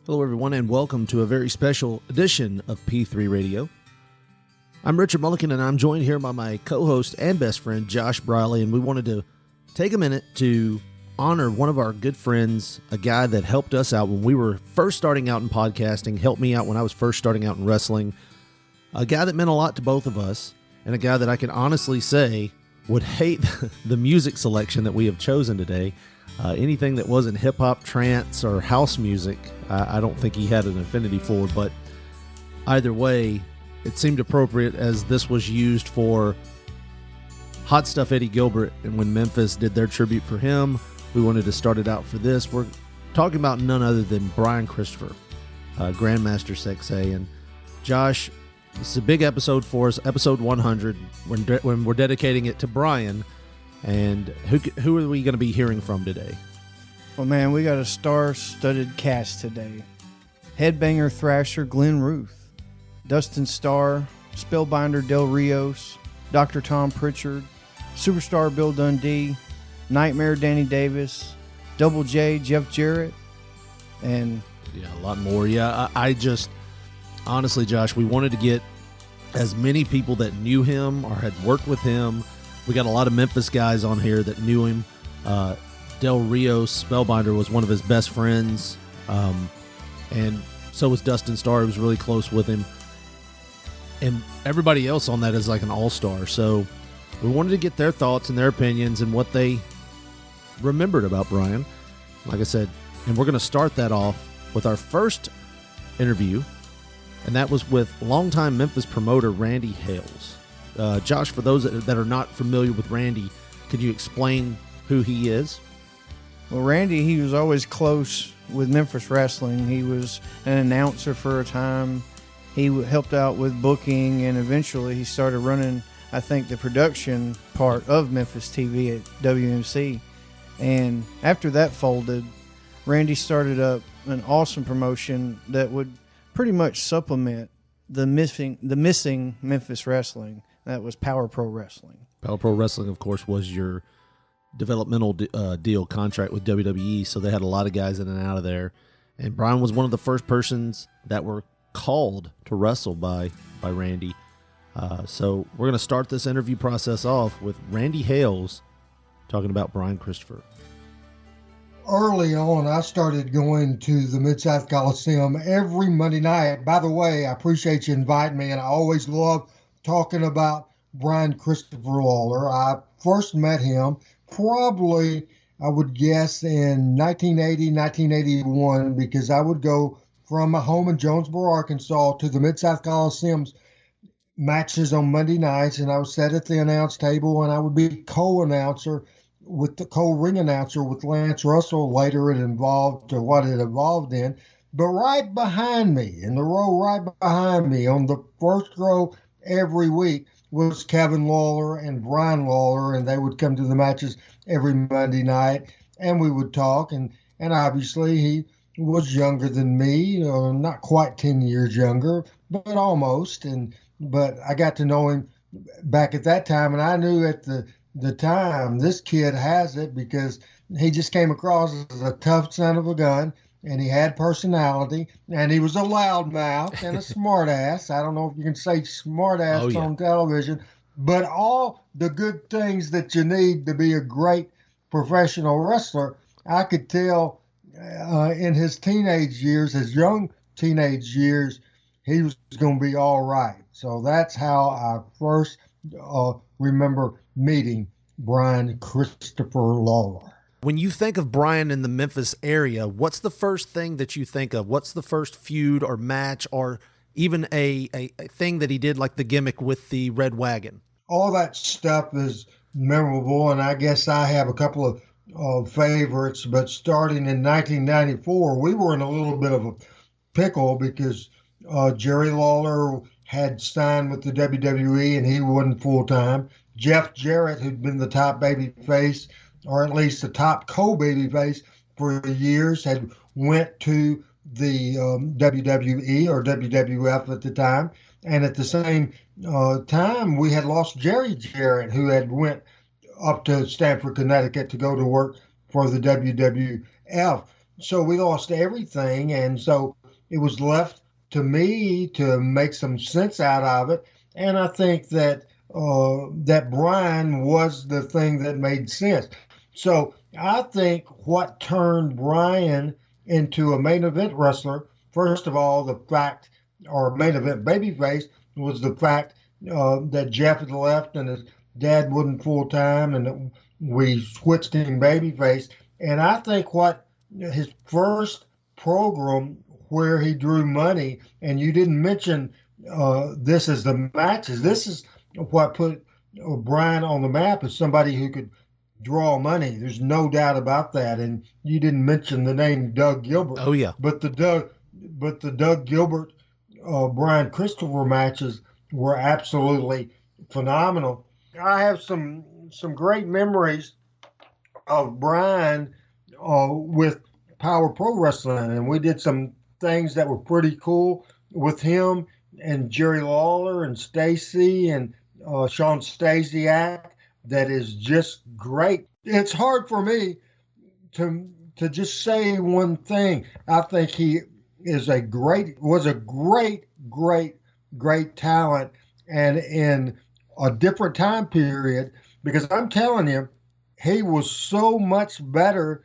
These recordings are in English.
Hello, everyone, and welcome to a very special edition of P3 Radio. I'm Richard Mulliken, and I'm joined here by my co-host and best friend, Josh Briley, and we wanted to take a minute to honor one of our good friends, a guy that helped us out when we were first starting out in podcasting, helped me out when I was first starting out in wrestling, a guy that meant a lot to both of us, and a guy that I can honestly say would hate the music selection that we have chosen today. Anything that wasn't hip-hop, trance, or house music, I don't think he had an affinity for, but either way, it seemed appropriate as this was used for Hot Stuff Eddie Gilbert, and when Memphis did their tribute for him, we wanted to start it out for this. We're talking about none other than Brian Christopher, Grandmaster Sexay, and Josh, this is a big episode for us, episode 100, when we're dedicating it to Brian. And who are we going to be hearing from today? Well, man, we got a star-studded cast today. Headbanger, Thrasher, Glen, Ruth. Dustin Starr, Spellbinder, Rios. Dr. Tom Prichard. Superstar Bill Dundee. Nightmare Danny Davis. Double J Jeff Jarrett. And yeah, a lot more. Yeah, I just, honestly, Josh, we wanted to get as many people that knew him or had worked with him. We got a lot of Memphis guys on here that knew him. Del Rios, Spellbinder, was one of his best friends. And so was Dustin Starr, who was really close with him. And everybody else on that is like an all-star. So we wanted to get their thoughts and their opinions and what they remembered about Brian. Like I said, and we're going to start that off with our first interview, and that was with longtime Memphis promoter Randy Hales. Josh, for those that are not familiar with Randy, could you explain who he is? well, Randy, he was always close with Memphis wrestling. He was an announcer for a time. He helped out with booking, and eventually he started running, I think, the production part of Memphis TV at WMC. And after that folded, Randy started up an awesome promotion that would pretty much supplement the missing Memphis wrestling. That was Power Pro Wrestling. Power Pro Wrestling, of course, was your developmental deal contract with WWE, so they had a lot of guys in and out of there. And Brian was one of the first persons that were called to wrestle by Randy. So we're going to start this interview process off with Randy Hales talking about Brian Christopher. Early on, I started going to the Mid-South Coliseum every Monday night. By the way, I appreciate you inviting me, and I always love talking about Brian Christopher Lawler. I first met him probably, I would guess, in 1980, 1981, because I would go from my home in Jonesboro, Arkansas, to the Mid-South Coliseum's matches on Monday nights, and I would sit at the announce table, and I would be co-announcer with the co-ring announcer with Lance Russell. Later it evolved to what it evolved in. But right behind me, in the row right behind me, on the first row every week, was Kevin Lawler and Brian Lawler, and they would come to the matches every Monday night, and we would talk. And obviously he was younger than me, not quite 10 years younger, but almost. But I got to know him back at that time, and I knew at the time, this kid has it, because he just came across as a tough son of a gun, and he had personality, and he was a loudmouth and a smartass. I don't know if you can say smartass on television, but all the good things that you need to be a great professional wrestler, I could tell in his teenage years, his young teenage years, he was going to be all right. So that's how I first remember meeting Brian Christopher Lawler. When you think of Brian in the Memphis area, what's the first thing that you think of? What's the first feud or match, or even a thing that he did, like the gimmick with the Red Wagon? All that stuff is memorable, and I guess I have a couple of favorites. But starting in 1994, we were in a little bit of a pickle because Jerry Lawler had signed with the WWE, and he wasn't full-time. Jeff Jarrett, who'd been the top baby face, or at least the top co-baby face for years, had went to the WWE or WWF at the time. And at the same time, we had lost Jerry Jarrett, who had went up to Stamford, Connecticut to go to work for the WWF. So we lost everything. And so it was left to me to make some sense out of it. And I think that that Brian was the thing that made sense. So I think what turned Brian into a main event wrestler, first of all, the fact, or main event babyface, was the fact that Jeff had left and his dad wasn't full time, and we switched him babyface. And I think what his first program where he drew money, and you didn't mention this as the matches. This is what put Brian on the map as somebody who could draw money. There's no doubt about that. And you didn't mention the name Doug Gilbert. Oh yeah, but the Doug Gilbert Brian Christopher matches were absolutely phenomenal. I have some great memories of Brian with Power Pro Wrestling, and we did some things that were pretty cool with him and Jerry Lawler and Stacy and Sean Stasiak. That is just great. It's hard for me to just say one thing. I think he was a great talent, and in a different time period, because I'm telling you, he was so much better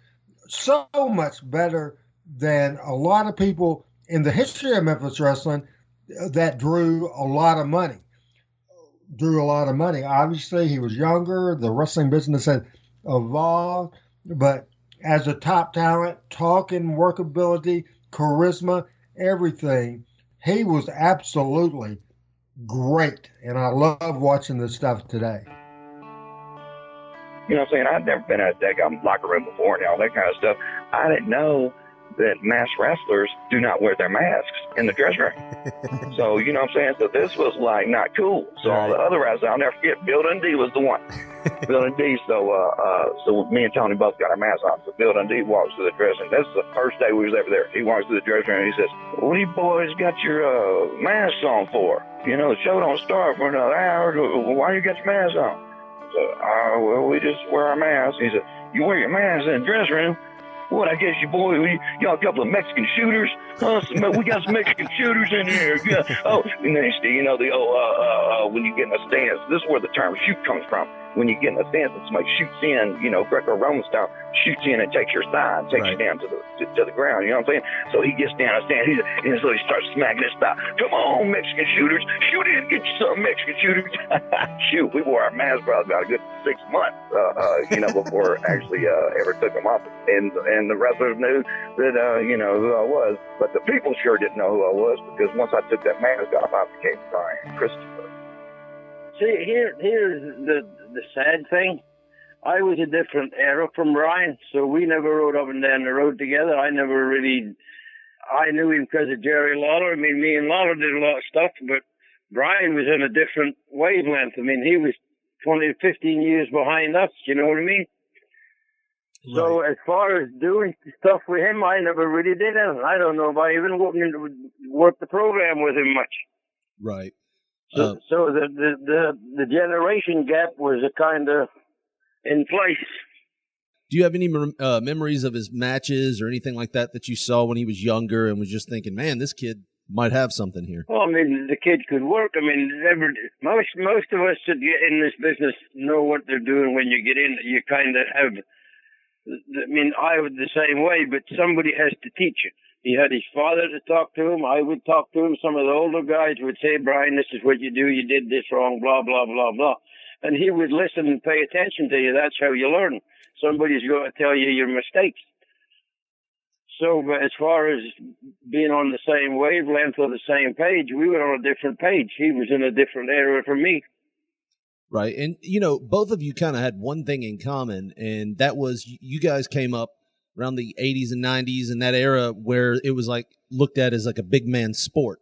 than a lot of people in the history of Memphis wrestling that drew a lot of money. Obviously, he was younger. The wrestling business had evolved, but as a top talent, talking, workability, charisma, everything, he was absolutely great. And I love watching this stuff today. You know what I'm saying? I'd never been in a daggum locker room before and all that kind of stuff. I didn't know that masked wrestlers do not wear their masks in the dressing room. So, you know what I'm saying? So this was like not cool. So all the other wrestlers, I'll never forget, Bill Dundee was the one. Bill Dundee, so me and Tony both got our masks on. So Bill Dundee walks to the dressing room. This is the first day we was ever there. He walks to the dressing room and he says, "What do you boys got your masks on for? You know, the show don't start for another hour. Why you got your masks on?" So, well, we just wear our masks. He said, "You wear your masks in the dressing room? What, I guess you boy, y'all a couple of Mexican shooters? Huh? We got some Mexican shooters in here. Yeah. Oh, and then you know, when you get in a stance, this is where the term shoot comes from. When you get in a stance and somebody shoots in, you know, Greco-Roman style, shoots in and takes your thigh and takes you down to the ground. You know what I'm saying? So he gets down and stands, and so he starts smacking his thigh. "Come on, Mexican shooters, shoot in, get you some Mexican shooters." Shoot, we wore our masks probably about a good 6 months, you know, before actually ever took them off. And the wrestlers knew that, you know, who I was. But the people sure didn't know who I was, because once I took that mask off, I became Brian Christopher. See, here's the sad thing. I was a different era from Brian, so we never rode up and down the road together. I knew him because of Jerry Lawler. I mean, me and Lawler did a lot of stuff, but Brian was in a different wavelength. I mean, he was 20 to 15 years behind us, you know what I mean? Right. So as far as doing stuff with him, I never really did anything. I don't know if I even worked the program with him much. Right. So the generation gap was a kind of in place. Do you have any memories of his matches or anything like that that you saw when he was younger and was just thinking, man, this kid might have something here? Well, I mean, the kid could work. I mean, most of us that get in this business know what they're doing when you get in. You kind of have, I mean, I was the same way, but somebody has to teach you. He had his father to talk to him. I would talk to him. Some of the older guys would say, "Brian, this is what you do. You did this wrong, blah, blah, blah, blah." And he would listen and pay attention to you. That's how you learn. Somebody's going to tell you your mistakes. So, but as far as being on the same wavelength or the same page, we were on a different page. He was in a different area from me. Right. And, you know, both of you kind of had one thing in common, and that was you guys came up around the 80s and 90s in that era where it was like looked at as like a big man sport.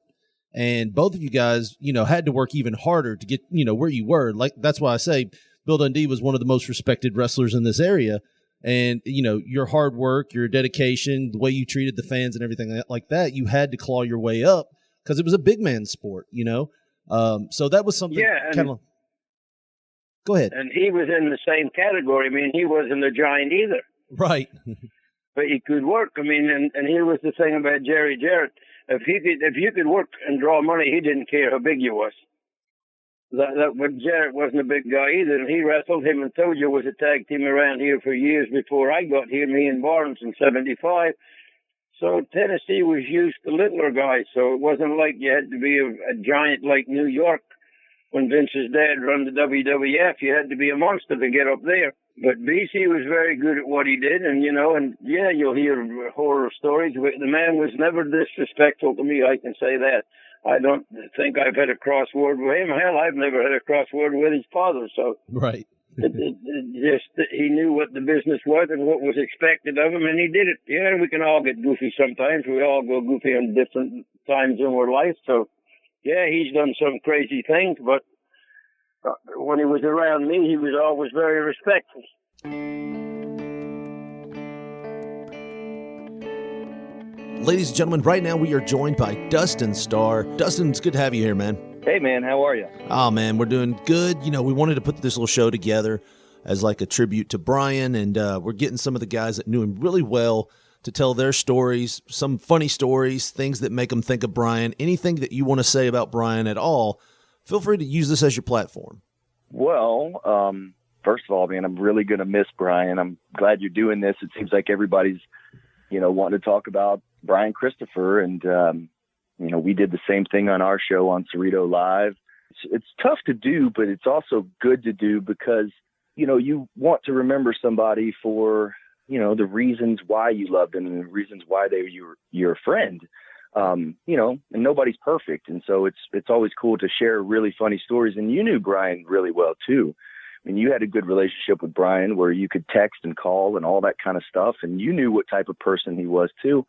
And both of you guys, you know, had to work even harder to get, you know, where you were. Like, that's why I say Bill Dundee was one of the most respected wrestlers in this area. And, you know, your hard work, your dedication, the way you treated the fans and everything like that, you had to claw your way up because it was a big man sport, you know? So that was something kind of... Go ahead. And he was in the same category. I mean, he wasn't a giant either. Right. but he could work. I mean, and here was the thing about Jarrett. If you could work and draw money, he didn't care how big you was. But Jarrett wasn't a big guy either, and he wrestled. Him and Tojo was a tag team around here for years before I got here, me and Barnes in 75. So Tennessee was used to littler guys, so it wasn't like you had to be a giant like New York. When Vince's dad run the WWF, you had to be a monster to get up there. But BC was very good at what he did, and you'll hear horror stories. The man was never disrespectful to me, I can say that. I don't think I've had a crossword with him. Hell, I've never had a crossword with his father, so. Right. He knew what the business was and what was expected of him, and he did it. Yeah, we can all get goofy sometimes. We all go goofy on different times in our life, so. Yeah, he's done some crazy things, but when he was around me, he was always very respectful. Ladies and gentlemen, right now we are joined by Dustin Starr. Dustin, it's good to have you here, man. Hey, man, how are you? Oh, man, we're doing good. You know, we wanted to put this little show together as like a tribute to Brian, and we're getting some of the guys that knew him really well to tell their stories, some funny stories, things that make them think of Brian. Anything that you want to say about Brian at all, feel free to use this as your platform. Well, first of all, man, I'm really going to miss Brian. I'm glad you're doing this. It seems like everybody's, wanting to talk about Brian Christopher, and, we did the same thing on our show on Cerrito Live. It's tough to do, but it's also good to do because, you want to remember somebody for, the reasons why you loved them and the reasons why they were your friend. And nobody's perfect. And so it's always cool to share really funny stories. And you knew Brian really well too. I mean, you had a good relationship with Brian where you could text and call and all that kind of stuff. And you knew what type of person he was too.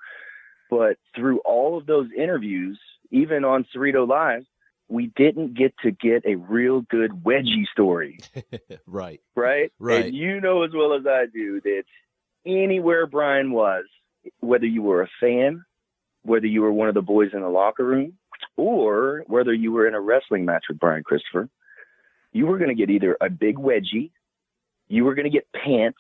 But through all of those interviews, even on Cerrito Live, we didn't get a real good wedgie story. Right. Right. And you know as well as I do that anywhere Brian was, whether you were a fan, whether you were one of the boys in the locker room, or whether you were in a wrestling match with Brian Christopher, you were going to get either a big wedgie, you were going to get pantsed,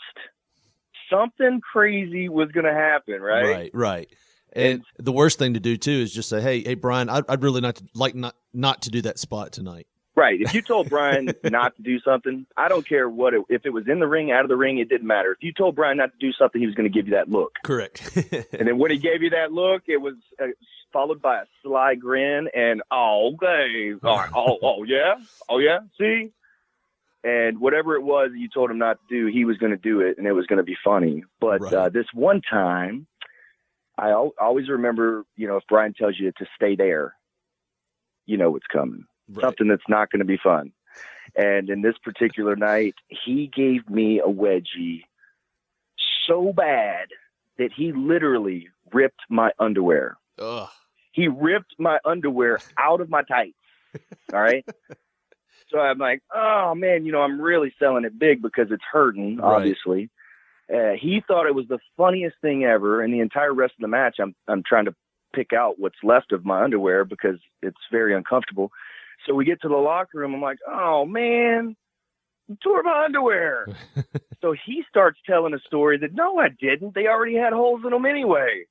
something crazy was going to happen, right? Right. And the worst thing to do too is just say, "Hey, Brian, I'd really not to do that spot tonight." Right. If you told Brian not to do something, I don't care if it was in the ring, out of the ring, it didn't matter. If you told Brian not to do something, he was going to give you that look. Correct. And then when he gave you that look, it was followed by a sly grin and, okay, all right, oh yeah, see? And whatever it was you told him not to do, he was going to do it, and it was going to be funny. But this one time, I always remember, if Brian tells you to stay there, you know what's coming. Right. Something that's not going to be fun. And in this particular night, he gave me a wedgie so bad that he literally ripped my underwear. Ugh. He ripped my underwear out of my tights. All right. So I'm like, oh man, I'm really selling it big because it's hurting, obviously. He thought it was the funniest thing ever. And the entire rest of the match, I'm trying to pick out what's left of my underwear because it's very uncomfortable. So we get to the locker room. I'm like, oh, man, you tore my underwear. So he starts telling a story that, no, I didn't. They already had holes in them anyway.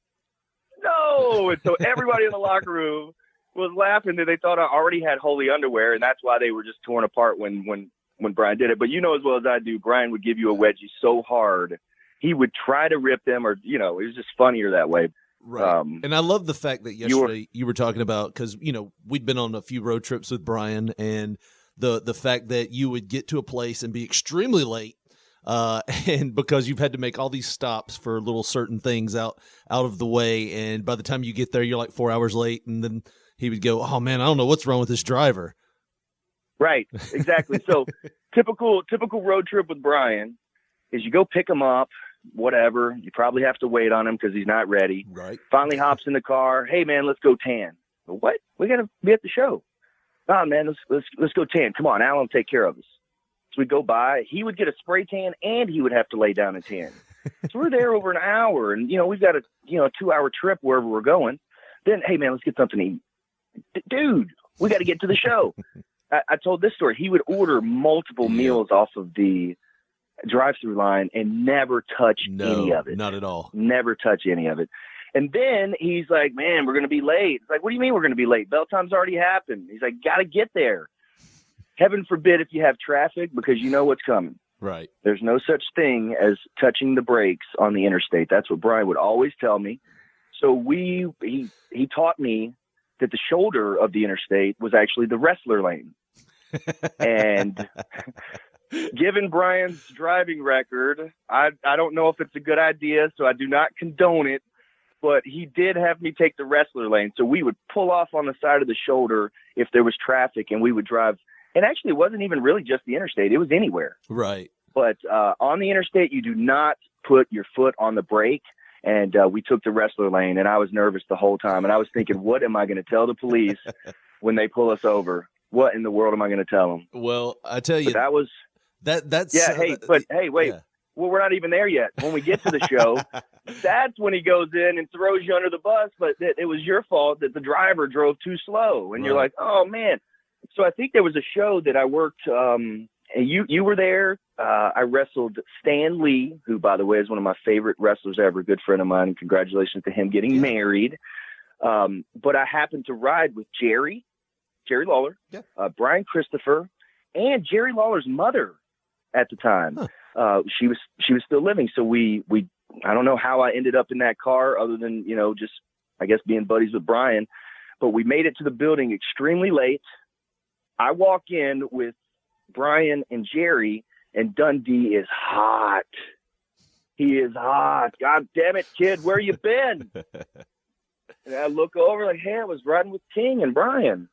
No. And so everybody in the locker room was laughing that they thought I already had holy underwear, and that's why they were just torn apart when Brian did it. But you know as well as I do, Brian would give you a wedgie so hard, he would try to rip them or, it was just funnier that way. Right. And I love the fact that yesterday you were talking about, because, we'd been on a few road trips with Brian, and the fact that you would get to a place and be extremely late, and because you've had to make all these stops for little certain things out of the way. And by the time you get there, you're like 4 hours late. And then he would go, oh man, I don't know what's wrong with this driver. Right. Exactly. So typical road trip with Brian is you go pick him up. Whatever, you probably have to wait on him because he's not ready. Right. Finally hops in the car. Hey man, let's go tan. What? We gotta be at the show. Oh man, let's go tan. Come on, Alan will take care of us. So we go by. He would get a spray tan and he would have to lay down and tan. So we're there over an hour, and we've got a 2-hour trip wherever we're going. Then hey man, let's get something to eat. Dude, we got to get to the show. I told this story. He would order multiple meals off of the drive-through line and never touch any of it. Not at all. Never touch any of it. And then he's like, man, we're going to be late. It's like, what do you mean we're going to be late? Bell time's already happened. He's like, got to get there. Heaven forbid if you have traffic, because you know what's coming. Right. There's no such thing as touching the brakes on the interstate. That's what Brian would always tell me. So he taught me that the shoulder of the interstate was actually the wrestler lane. And given Brian's driving record, I don't know if it's a good idea, so I do not condone it, but he did have me take the wrestler lane. So we would pull off on the side of the shoulder if there was traffic, and we would drive. And actually, it wasn't even really just the interstate. It was anywhere. Right. But on the interstate, you do not put your foot on the brake. And we took the wrestler lane, and I was nervous the whole time. And I was thinking, what am I going to tell the police when they pull us over? What in the world am I going to tell them? Well, I tell you, but that was that's yeah. Hey, wait. Yeah. Well, we're not even there yet. When we get to the show, that's when he goes in and throws you under the bus. But it was your fault that the driver drove too slow, and you're like, oh man. So I think there was a show that I worked. And you were there. I wrestled Stan Lee, who, by the way, is one of my favorite wrestlers ever, a good friend of mine. And congratulations to him getting married. But I happened to ride with Jerry Lawler, Brian Christopher, and Jerry Lawler's mother at the time. Huh. She was still living. So we I don't know how I ended up in that car other than, just, I guess, being buddies with Brian. But we made it to the building extremely late. I walk in with Brian and Jerry, and Dundee is hot. He is hot. God damn it, kid, where you been? And I look over like, hey, I was riding with King and Brian.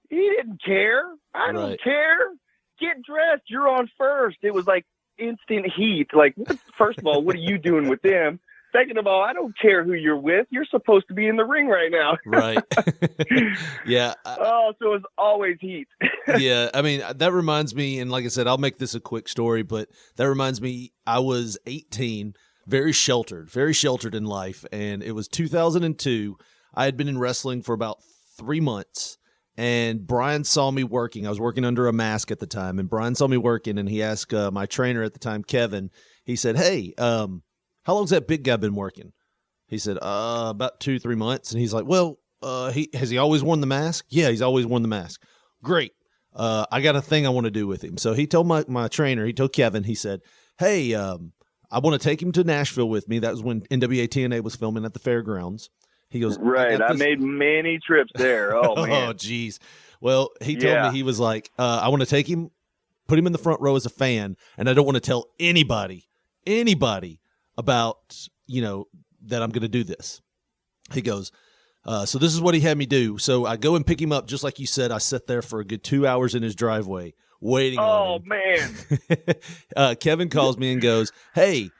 He didn't care. I don't care. Get dressed. You're on first. It was like instant heat. Like, first of all, what are you doing with them? Second of all, I don't care who you're with. You're supposed to be in the ring right now. Right. Yeah. So it's always heat. Yeah. I mean, that reminds me, and like I said, I'll make this a quick story, but that reminds me, I was 18, very sheltered in life. And it was 2002. I had been in wrestling for about 3 months, and Brian saw me working. I was working under a mask at the time, and Brian saw me working, and he asked my trainer at the time, Kevin, he said, hey, how long's that big guy been working? He said, about 2-3 months. And he's like, well, has he always worn the mask? Yeah, he's always worn the mask. Great. I got a thing I want to do with him. So he told my trainer, he told Kevin, he said, hey, I want to take him to Nashville with me. That was when NWA TNA was filming at the fairgrounds. He goes, right. I made many trips there. Oh, man. Oh, geez. Well, he told me, he was like, I want to take him, put him in the front row as a fan, and I don't want to tell anybody about, that I'm going to do this. He goes, so this is what he had me do. So I go and pick him up, just like you said. I sat there for a good 2 hours in his driveway waiting on him. Man. Kevin calls me and goes, hey,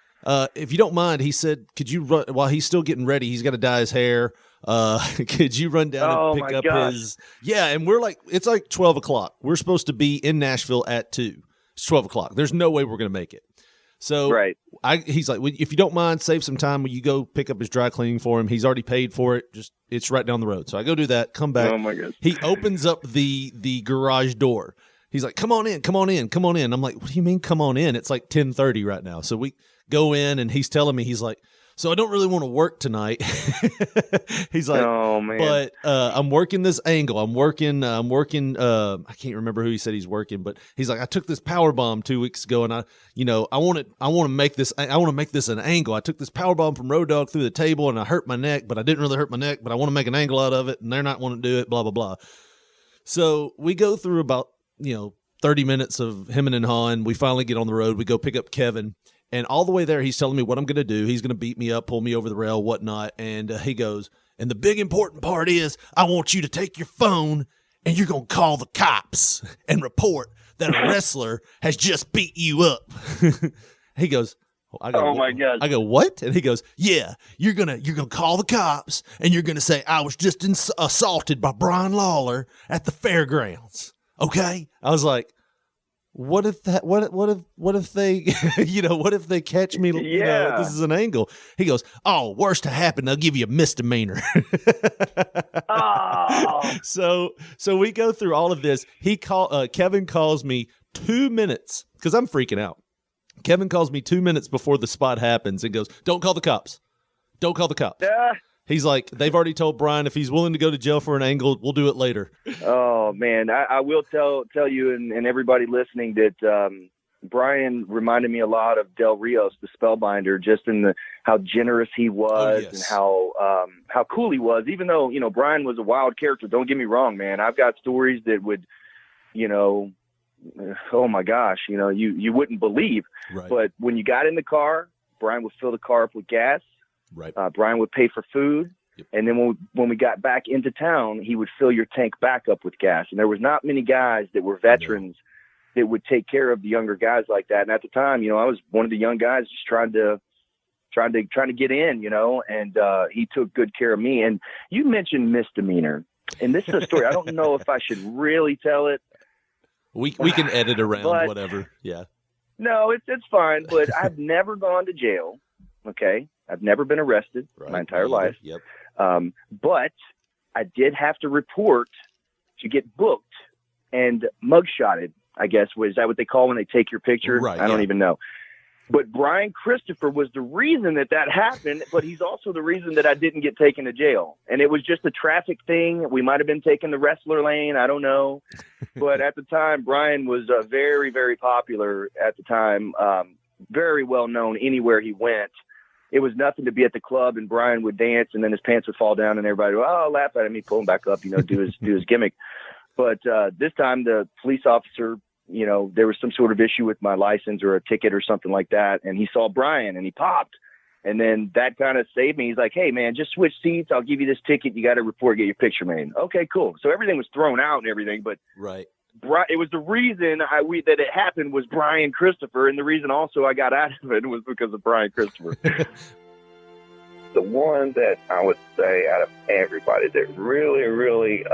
if you don't mind, he said, could you run while he's still getting ready? He's got to dye his hair. Could you run down and pick up his? Yeah. And it's like 12 o'clock. We're supposed to be in Nashville at 2. It's 12 o'clock. There's no way we're going to make it. So he's like, if you don't mind, save some time when you go pick up his dry cleaning for him. He's already paid for it. It's right down the road. So I go do that, come back. Oh my God. He opens up the garage door. He's like, come on in. I'm like, what do you mean come on in? It's like 10:30 right now. So we go in, and he's telling me, he's like, so I don't really want to work tonight. He's like, oh man, but I'm working this angle. I'm working. I can't remember who he said he's working, but he's like, I took this power bomb 2 weeks ago, and I want to make this an angle. I took this power bomb from Road Dogg through the table, and I hurt my neck, but I didn't really hurt my neck, but I want to make an angle out of it, and they're not wanting to do it, blah, blah, blah. So we go through about, 30 minutes of hemming and hawing. We finally get on the road. We go pick up Kevin. And all the way there, he's telling me what I'm going to do. He's going to beat me up, pull me over the rail, whatnot. And he goes, and the big important part is I want you to take your phone and you're going to call the cops and report that a wrestler has just beat you up. He goes, oh my God. I go, what? And he goes, yeah, you're going to call the cops and you're going to say, I was just assaulted by Brian Lawler at the fairgrounds. Okay. I was like, what if they, what if they catch me, this is an angle. He goes, oh, worst to happen, they'll give you a misdemeanor. Oh. So we go through all of this. Kevin calls me 2 minutes because I'm freaking out. Kevin calls me 2 minutes before the spot happens and goes, "Don't call the cops. Don't call the cops." Yeah. He's like, they've already told Brian if he's willing to go to jail for an angle, we'll do it later. Oh man, I will tell you and everybody listening that Brian reminded me a lot of Del Rios, the Spellbinder, just in how generous he was and how cool he was. Even though, you know, Brian was a wild character, don't get me wrong, man. I've got stories that would, you know, oh my gosh, you know, you wouldn't believe. Right. But when you got in the car, Brian would fill the car up with gas. Right. Brian would pay for food. Yep. And then when we got back into town, he would fill your tank back up with gas. And there was not many guys that were veterans that would take care of the younger guys like that. And at the time, you know, I was one of the young guys just trying to get in, you know, and he took good care of me. And you mentioned misdemeanor, and this is a story. I don't know if I should really tell it. We can edit around whatever. Yeah. No, it's fine. But I've never gone to jail. Okay. I've never been arrested my entire life. Yep. But I did have to report to get booked and mugshotted, I guess. Is that what they call when they take your picture? Right, I don't even know. But Brian Christopher was the reason that happened, but he's also the reason that I didn't get taken to jail. And it was just a traffic thing. We might have been taking the wrestler lane. I don't know. But at the time, Brian was very, very popular at the time, very well known anywhere he went. It was nothing to be at the club and Brian would dance and then his pants would fall down and everybody would, laugh at him. He'd pull him back up, you know, do his gimmick. But this time the police officer, you know, there was some sort of issue with my license or a ticket or something like that. And he saw Brian and he popped. And then that kind of saved me. He's like, "Hey man, just switch seats. I'll give you this ticket. You got to report, get your picture made." Okay, cool. So everything was thrown out and everything, but right. It was the reason that it happened was Brian Christopher, and the reason also I got out of it was because of Brian Christopher. The one that I would say out of everybody that really, really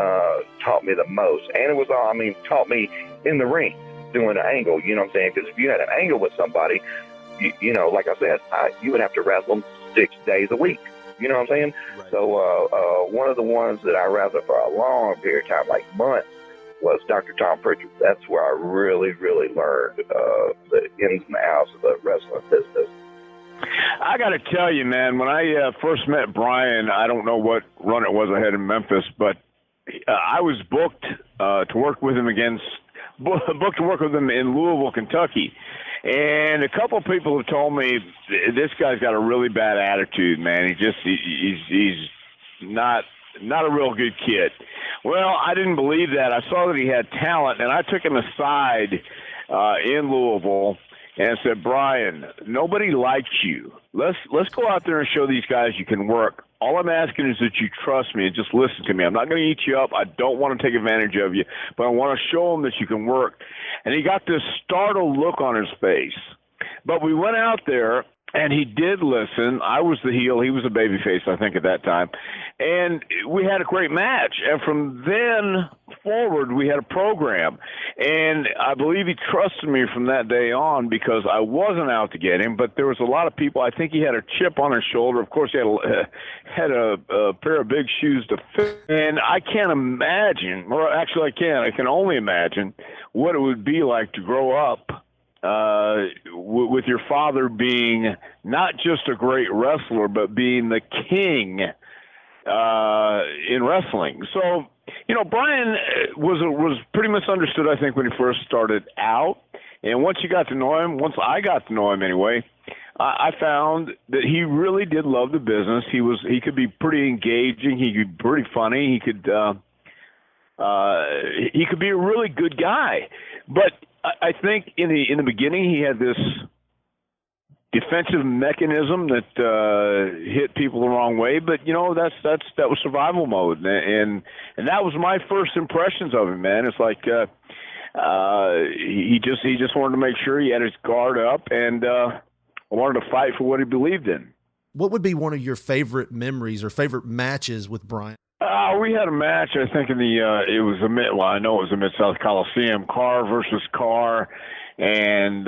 taught me the most, and it was all, taught me in the ring doing an angle, you know what I'm saying? Because if you had an angle with somebody, you know, like I said, you would have to wrestle them 6 days a week. You know what I'm saying? Right. So one of the ones that I wrestled for a long period of time, like months, was Dr. Tom Prichard. That's where I really, really learned the ins and outs of the wrestling business. I got to tell you, man, when I first met Brian, I don't know what run it was I had in Memphis, but I was booked to work with him booked to work with him in Louisville, Kentucky. And a couple of people have told me this guy's got a really bad attitude, man. He's not a real good kid. Well, I didn't believe that. I saw that he had talent, and I took him aside in Louisville and said, "Brian, nobody likes you. Let's go out there and show these guys you can work. All I'm asking is that you trust me and just listen to me. I'm not going to eat you up. I don't want to take advantage of you, but I want to show them that you can work." And he got this startled look on his face. But we went out there, and he did listen. I was the heel. He was a babyface, I think, at that time. And we had a great match. And from then forward, we had a program. And I believe he trusted me from that day on because I wasn't out to get him. But there was a lot of people. I think he had a chip on his shoulder. Of course, he had a pair of big shoes to fit. And I can't imagine, or actually I can. I can only imagine what it would be like to grow up with your father being not just a great wrestler, but being the king in wrestling. So, you know, Brian was pretty misunderstood, I think, when he first started out. And once I got to know him anyway, I found that he really did love the business. He could be pretty engaging. He could be pretty funny. He could be a really good guy. But I think in the beginning he had this defensive mechanism that hit people the wrong way, but you know that was survival mode, and that was my first impressions of him, man. It's like he just wanted to make sure he had his guard up and wanted to fight for what he believed in. What would be one of your favorite memories or favorite matches with Brian? We had a match, I think, I know it was the Mid-South Coliseum, Carr versus Carr, and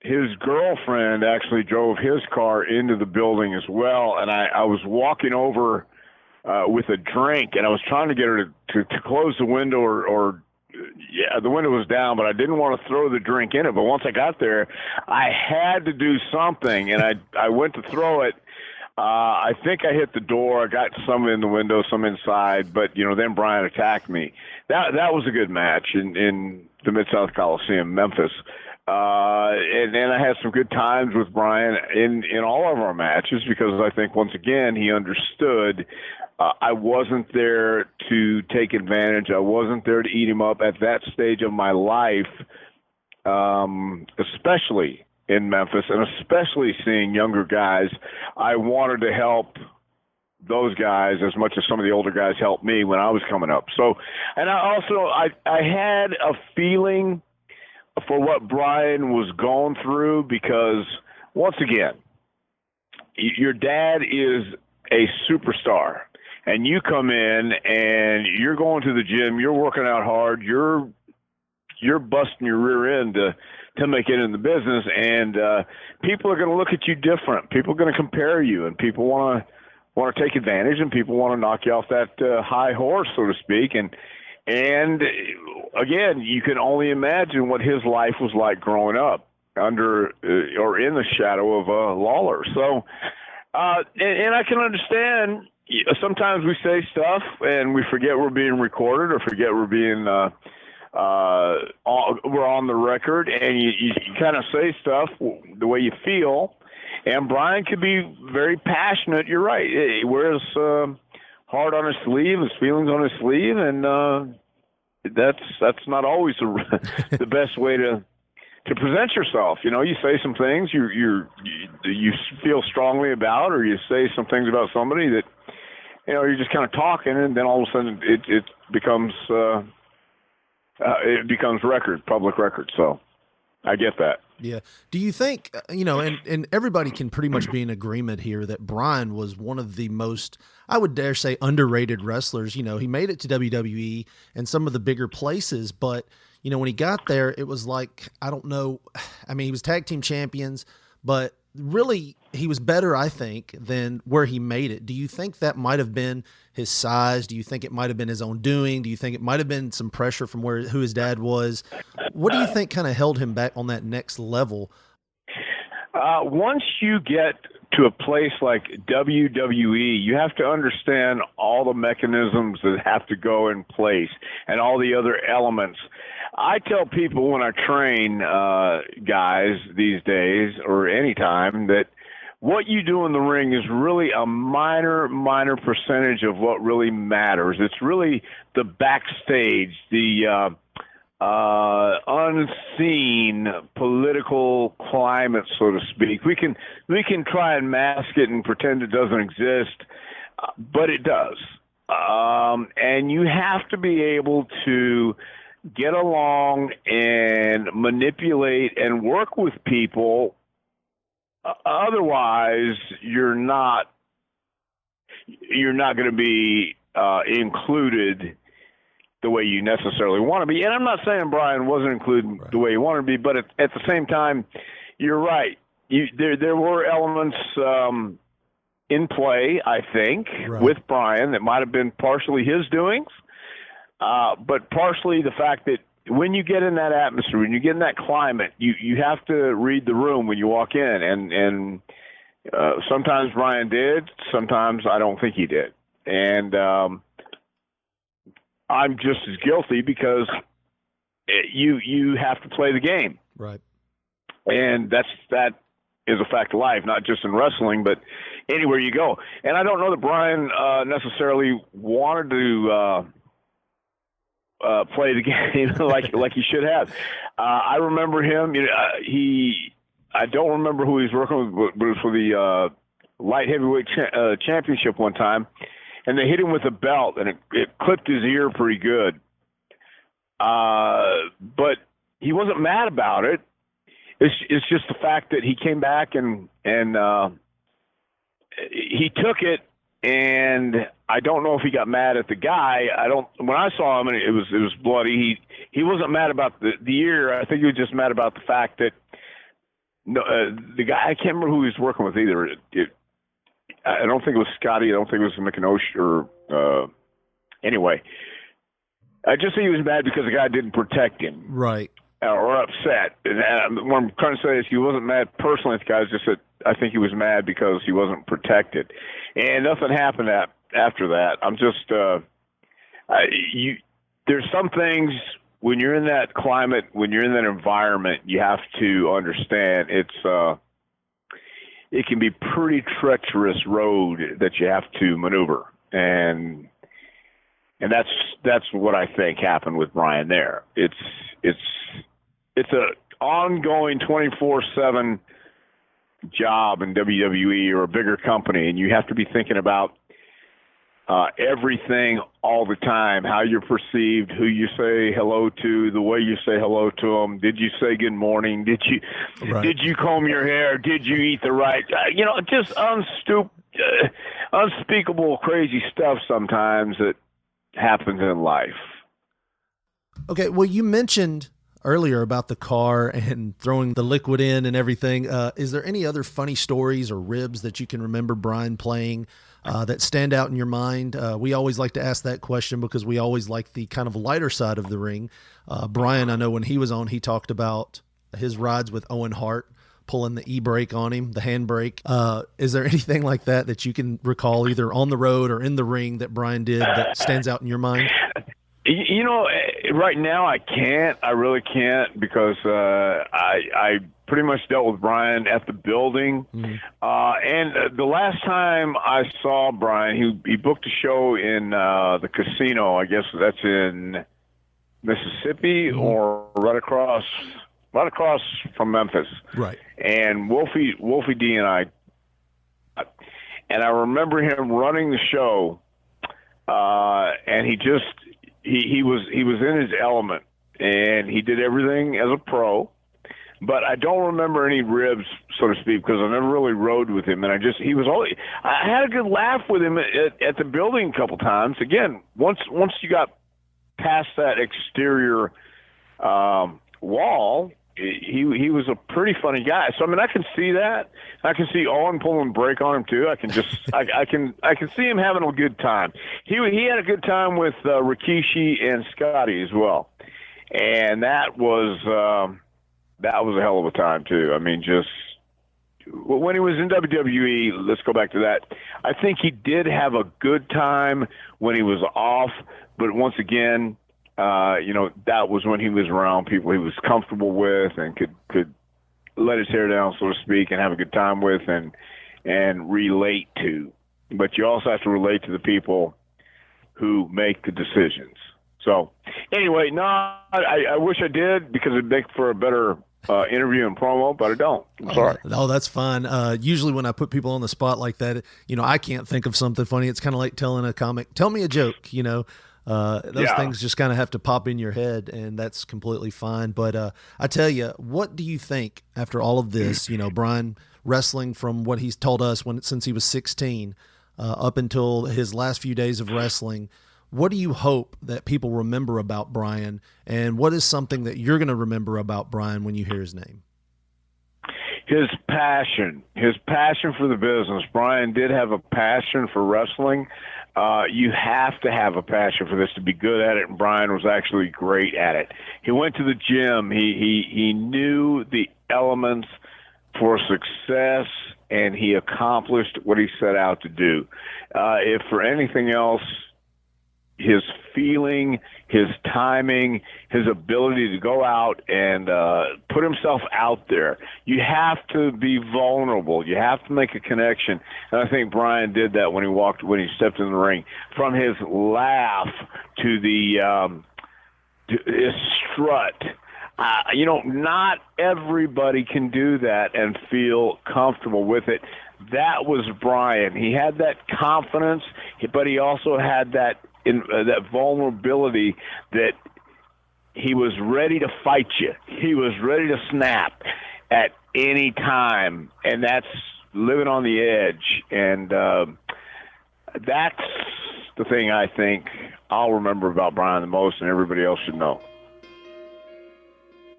his girlfriend actually drove his car into the building as well, and I was walking over with a drink, and I was trying to get her to close the window or yeah, the window was down, but I didn't want to throw the drink in it. But once I got there, I had to do something, and I went to throw it. I think I hit the door. I got some in the window, some inside, but then Brian attacked me. That was a good match in the Mid-South Coliseum, Memphis. And I had some good times with Brian in all of our matches because I think once again he understood I wasn't there to take advantage. I wasn't there to eat him up at that stage of my life, especially in Memphis, and especially seeing younger guys. I wanted to help those guys as much as some of the older guys helped me when I was coming up. So, and I had a feeling for what Brian was going through because, once again, your dad is a superstar, and you come in and you're going to the gym, you're working out hard, you're busting your rear end to make it in the business, and people are going to look at you different. People are going to compare you, and people want to take advantage, and people want to knock you off that high horse, so to speak. And again, you can only imagine what his life was like growing up under or in the shadow of Lawler. So, and I can understand. Sometimes we say stuff and we forget we're being recorded or forget we're being we're on the record, and you kind of say stuff the way you feel. And Brian could be very passionate. You're right. He wears heart on his sleeve, his feelings on his sleeve, and that's not always the best way to present yourself. You say some things you feel strongly about, or you say some things about somebody that you're just kind of talking, and then all of a sudden it becomes public record. So I get that. Yeah. Do you think, and everybody can pretty much be in agreement here that Brian was one of the most, I would dare say, underrated wrestlers. He made it to WWE and some of the bigger places, but, when he got there, it was like, I don't know. I mean, he was tag team champions, but really he was better, I think, than where he made it. Do you think that might have been his size? Do you think it might have been his own doing? Do you think it might have been some pressure from who his dad was? What do you think kind of held him back on that next level? Once you get to a place like WWE, you have to understand all the mechanisms that have to go in place and all the other elements. I tell people when I train guys these days or anytime that what you do in the ring is really a minor percentage of what really matters. It's really the backstage, the unseen political climate, so to speak. We can try and mask it and pretend it doesn't exist, but it does. And you have to be able to get along and manipulate and work with people. Otherwise, you're not going to be included the way you necessarily want to be. And I'm not saying Brian wasn't included the way he wanted to be, but at the same time, you're right. There were elements in play, I think, with Brian that might have been partially his doings, but partially the fact that when you get in that atmosphere, when you get in that climate, you have to read the room when you walk in. And sometimes Brian did, sometimes I don't think he did. And I'm just as guilty because you have to play the game. Right. And that is a fact of life, not just in wrestling, but anywhere you go. And I don't know that Brian necessarily wanted to play the game like he should have. I remember him. I don't remember who he was working with, but it was for the light heavyweight championship one time, and they hit him with a belt, and it clipped his ear pretty good. But he wasn't mad about it. It's just the fact that he came back and he took it. And I don't know if he got mad at the guy. When I saw him, and it was bloody. He wasn't mad about the ear. I think he was just mad about the fact that the guy. I can't remember who he was working with either. I don't think it was Scotty. I don't think it was McIntosh or anyway. I just think he was mad because the guy didn't protect him. Right. Or upset. And what I'm trying to say is he wasn't mad personally at the guy, just that I think he was mad because he wasn't protected. And nothing happened after that. I'm just, there's some things when you're in that climate, when you're in that environment, you have to understand it can be pretty treacherous road that you have to maneuver. And that's what I think happened with Brian there. It's a ongoing 24/7 job in WWE or a bigger company, and you have to be thinking about everything all the time, how you're perceived, who you say hello to, the way you say hello to them. Did you say good morning? Did you comb your hair? Did you eat the right? Just unspeakable, crazy stuff sometimes that happens in life. Okay, well, you mentioned earlier about the car and throwing the liquid in and everything. Is there any other funny stories or ribs that you can remember Brian playing that stand out in your mind? We always like to ask that question because we always like the kind of lighter side of the ring. Brian, I know when he was on, he talked about his rides with Owen Hart, pulling the e-brake on him, the handbrake. Is there anything like that you can recall either on the road or in the ring that Brian did that stands out in your mind? Right now I can't. I really can't because I pretty much dealt with Brian at the building. Mm-hmm. And the last time I saw Brian, he booked a show in the casino. I guess that's in Mississippi mm-hmm. or right across from Memphis. Right. And Wolfie D and I remember him running the show, and he was in his element, and he did everything as a pro. But I don't remember any ribs, so to speak, because I never really rode with him. And I had a good laugh with him at the building a couple times. Again, once you got past that exterior wall, he was a pretty funny guy. So I can see that. I can see Owen pulling brake on him too. I can see him having a good time. He had a good time with Rikishi and Scotty as well, and that was a hell of a time too. Just when he was in WWE, let's go back to that. I think he did have a good time when he was off, but once again, that was when he was around people he was comfortable with and could let his hair down, so to speak, and have a good time with and relate to. But you also have to relate to the people who make the decisions. So anyway, I wish I did because it'd make for a better interview and promo, but I don't. I'm sorry. Oh, that's fine. Usually when I put people on the spot like that, I can't think of something funny. It's kind of like telling a comic, tell me a joke, those things just kind of have to pop in your head, and that's completely fine. But I tell you, what do you think after all of this, Brian wrestling from what he's told us since he was 16 up until his last few days of wrestling, what do you hope that people remember about Brian, and what is something that you're going to remember about Brian when you hear his name? His passion for the business. Brian did have a passion for wrestling. You have to have a passion for this to be good at it, and Brian was actually great at it. He went to the gym. He knew the elements for success, and he accomplished what he set out to do. If for anything else, his feeling, his timing, his ability to go out and put himself out there. You have to be vulnerable. You have to make a connection. And I think Brian did that when he stepped in the ring. From his laugh to his strut. Not everybody can do that and feel comfortable with it. That was Brian. He had that confidence, but he also had that vulnerability that he was ready to fight you. He was ready to snap at any time, and that's living on the edge. And that's the thing I think I'll remember about Brian the most, and everybody else should know.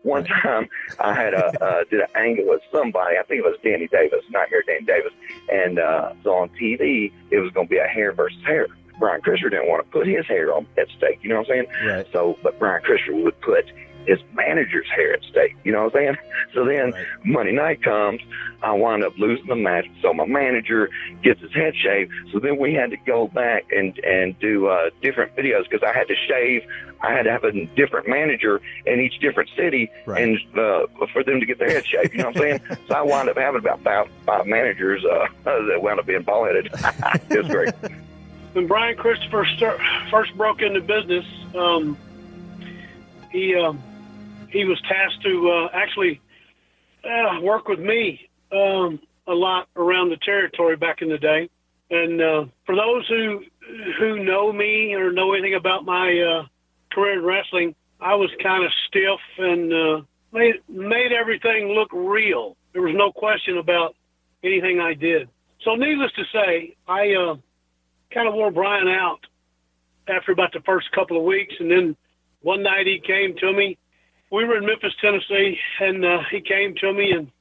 One time I had did an angle with somebody, I think it was Danny Davis, not here, Danny Davis, and so on TV it was going to be a hair versus hair. Brian Christopher didn't want to put his hair on at stake, you know what I'm saying? Right. So, but Brian Christopher would put his manager's hair at stake, you know what I'm saying? So then Monday night comes, I wind up losing the match. So my manager gets his head shaved. So then we had to go back and do different videos because I had to shave. I had to have a different manager in each different city and for them to get their head shaved, you know what I'm saying? So I wound up having about five managers that wound up being bald-headed. It was great. When Brian Christopher first broke into business, he was tasked to actually work with me a lot around the territory back in the day. And for those who know me or know anything about my career in wrestling, I was kind of stiff and made everything look real. There was no question about anything I did. So needless to say, I kind of wore Brian out after about the first couple of weeks. And then one night he came to me. We were in Memphis, Tennessee, and he came to me and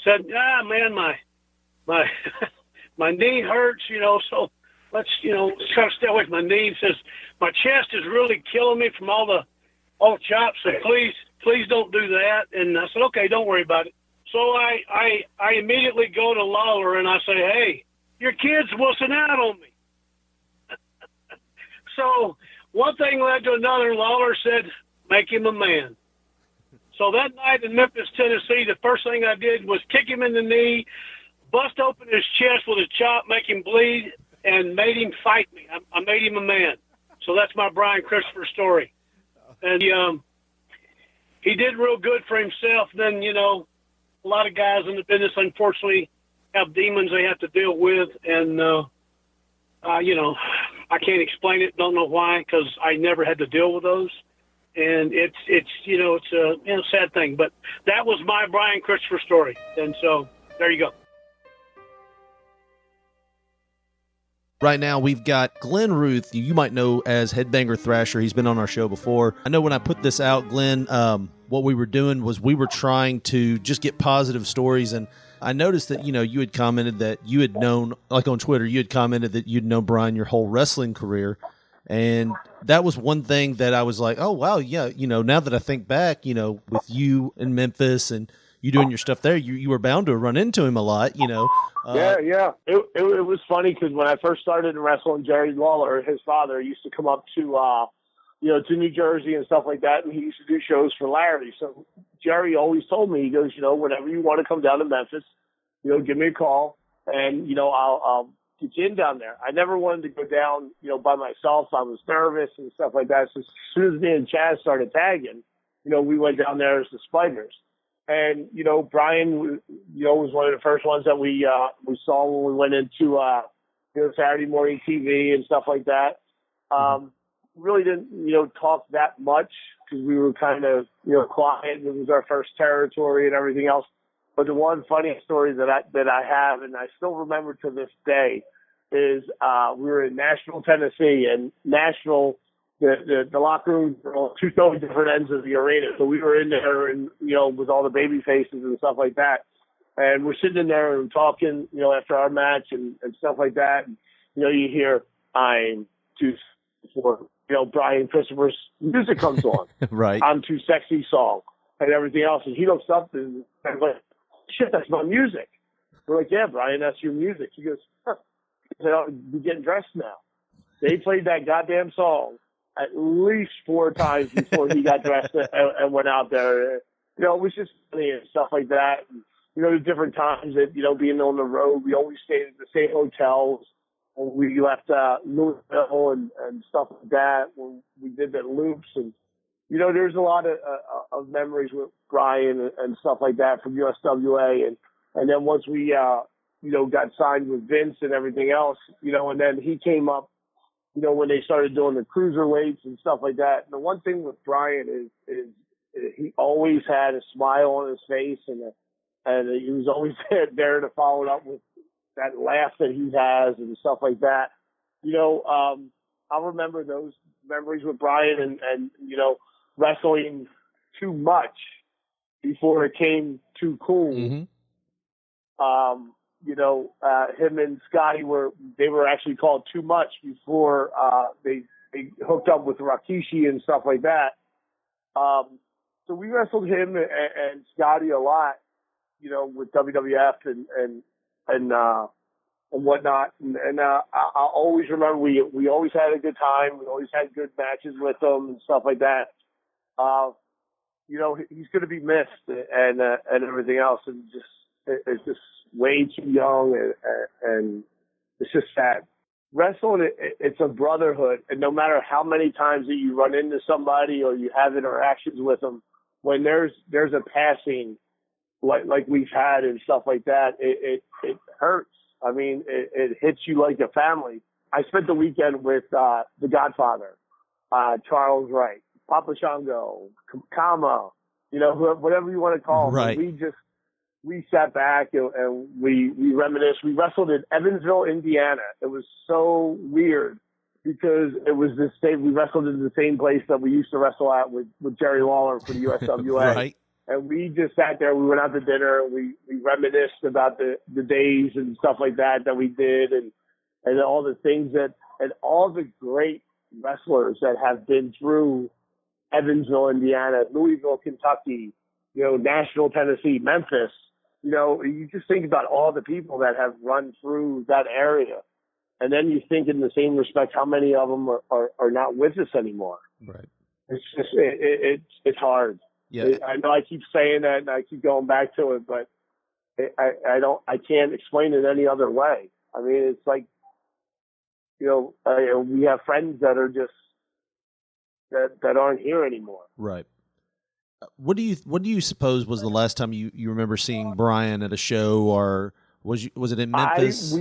said, man, my my knee hurts, so let's try to stay away from my knee. He says, my chest is really killing me from all the chops, so please don't do that. And I said, okay, don't worry about it. So I immediately go to Lawler and I say, hey, your kid's wussing out on me. So one thing led to another. Lawler said, make him a man. So that night in Memphis, Tennessee, the first thing I did was kick him in the knee, bust open his chest with a chop, make him bleed, and made him fight me. I made him a man. So that's my Brian Christopher story. And he did real good for himself. Then, a lot of guys in the business, unfortunately, have demons they have to deal with. And, I can't explain it, don't know why, because I never had to deal with those. And it's a sad thing, but that was my Brian Christopher story. And so there you go. Right now, we've got Glen Ruth, you might know as Headbanger Thrasher. He's been on our show before. I know when I put this out, Glen, what we were doing was we were trying to just get positive stories. And I noticed that, you had commented that you had known, like on Twitter, you had commented that you'd known Brian your whole wrestling career. And that was one thing that I was like, oh, wow, yeah, now that I think back, with you in Memphis and you doing your stuff there, you were bound to run into him a lot, Yeah. It was funny because when I first started in wrestling, Jerry Lawler, his father, used to come up to, to New Jersey and stuff like that, and he used to do shows for Larry. So Jerry always told me, he goes, whenever you want to come down to Memphis, give me a call, and, I'll get you in down there. I never wanted to go down, by myself. I was nervous and stuff like that. So as soon as me and Chaz started tagging, we went down there as the Spiders. And, Brian, was one of the first ones that we saw when we went into, Saturday morning TV and stuff like that. Really didn't, talk that much because we were kind of, quiet. It was our first territory and everything else. But the one funny story that I have, and I still remember to this day, is we were in Nashville, Tennessee, and Nashville, the locker rooms were on two totally different ends of the arena. So we were in there and, with all the baby faces and stuff like that. And we're sitting in there and talking, after our match and stuff like that. And, you hear, I'm too for, Brian Christopher's music comes on. Right. I'm too sexy song and everything else. And he looks up and I'm like, shit, that's my music. We're like, yeah, Brian, that's your music. He goes, huh. He said, we're getting dressed now. They played that goddamn song at least 4 times before he got dressed and went out there. It was just funny and stuff like that. And, the different times that, being on the road, we always stayed at the same hotels. When we left Louisville and stuff like that, when we did the loops. And, there's a lot of memories with Brian and stuff like that from USWA. And then once we, got signed with Vince and everything else, and then he came up, when they started doing the cruiserweights and stuff like that. And the one thing with Brian is he always had a smile on his face and he was always there to follow it up with that laugh that he has and stuff like that. I remember those memories with Brian and wrestling too much before it came too cool. Mm-hmm. him and Scotty were actually called Too Much before they hooked up with Rikishi and stuff like that. So we wrestled him and Scotty a lot, with WWF and whatnot. And I'll always remember we always had a good time. We always had good matches with them and stuff like that. He's going to be missed and everything else, and it's just way too young, and it's just sad. Wrestling, it's a brotherhood, and no matter how many times that you run into somebody or you have interactions with them, when there's a passing like we've had and stuff like that, it hurts. I mean, it hits you like a family. I spent the weekend with the Godfather, Charles Wright, Papa Shango, Kama, whatever you want to call him. Right. We sat back and we reminisced. We wrestled in Evansville, Indiana. It was so weird because it was the same. We wrestled in the same place that we used to wrestle at with Jerry Lawler for the USWA. Right. And we just sat there. We went out to dinner. We reminisced about the days and stuff like that we did, and all the things and all the great wrestlers that have been through Evansville, Indiana, Louisville, Kentucky, Nashville, Tennessee, Memphis. You just think about all the people that have run through that area. And then you think in the same respect how many of them are not with us anymore. Right. It's just, it's hard. Yeah. I know I keep saying that and I keep going back to it, but I can't explain it any other way. I mean, it's like, we have friends that are just, that aren't here anymore. Right. What do you suppose was the last time you remember seeing Brian at a show, or was it in Memphis?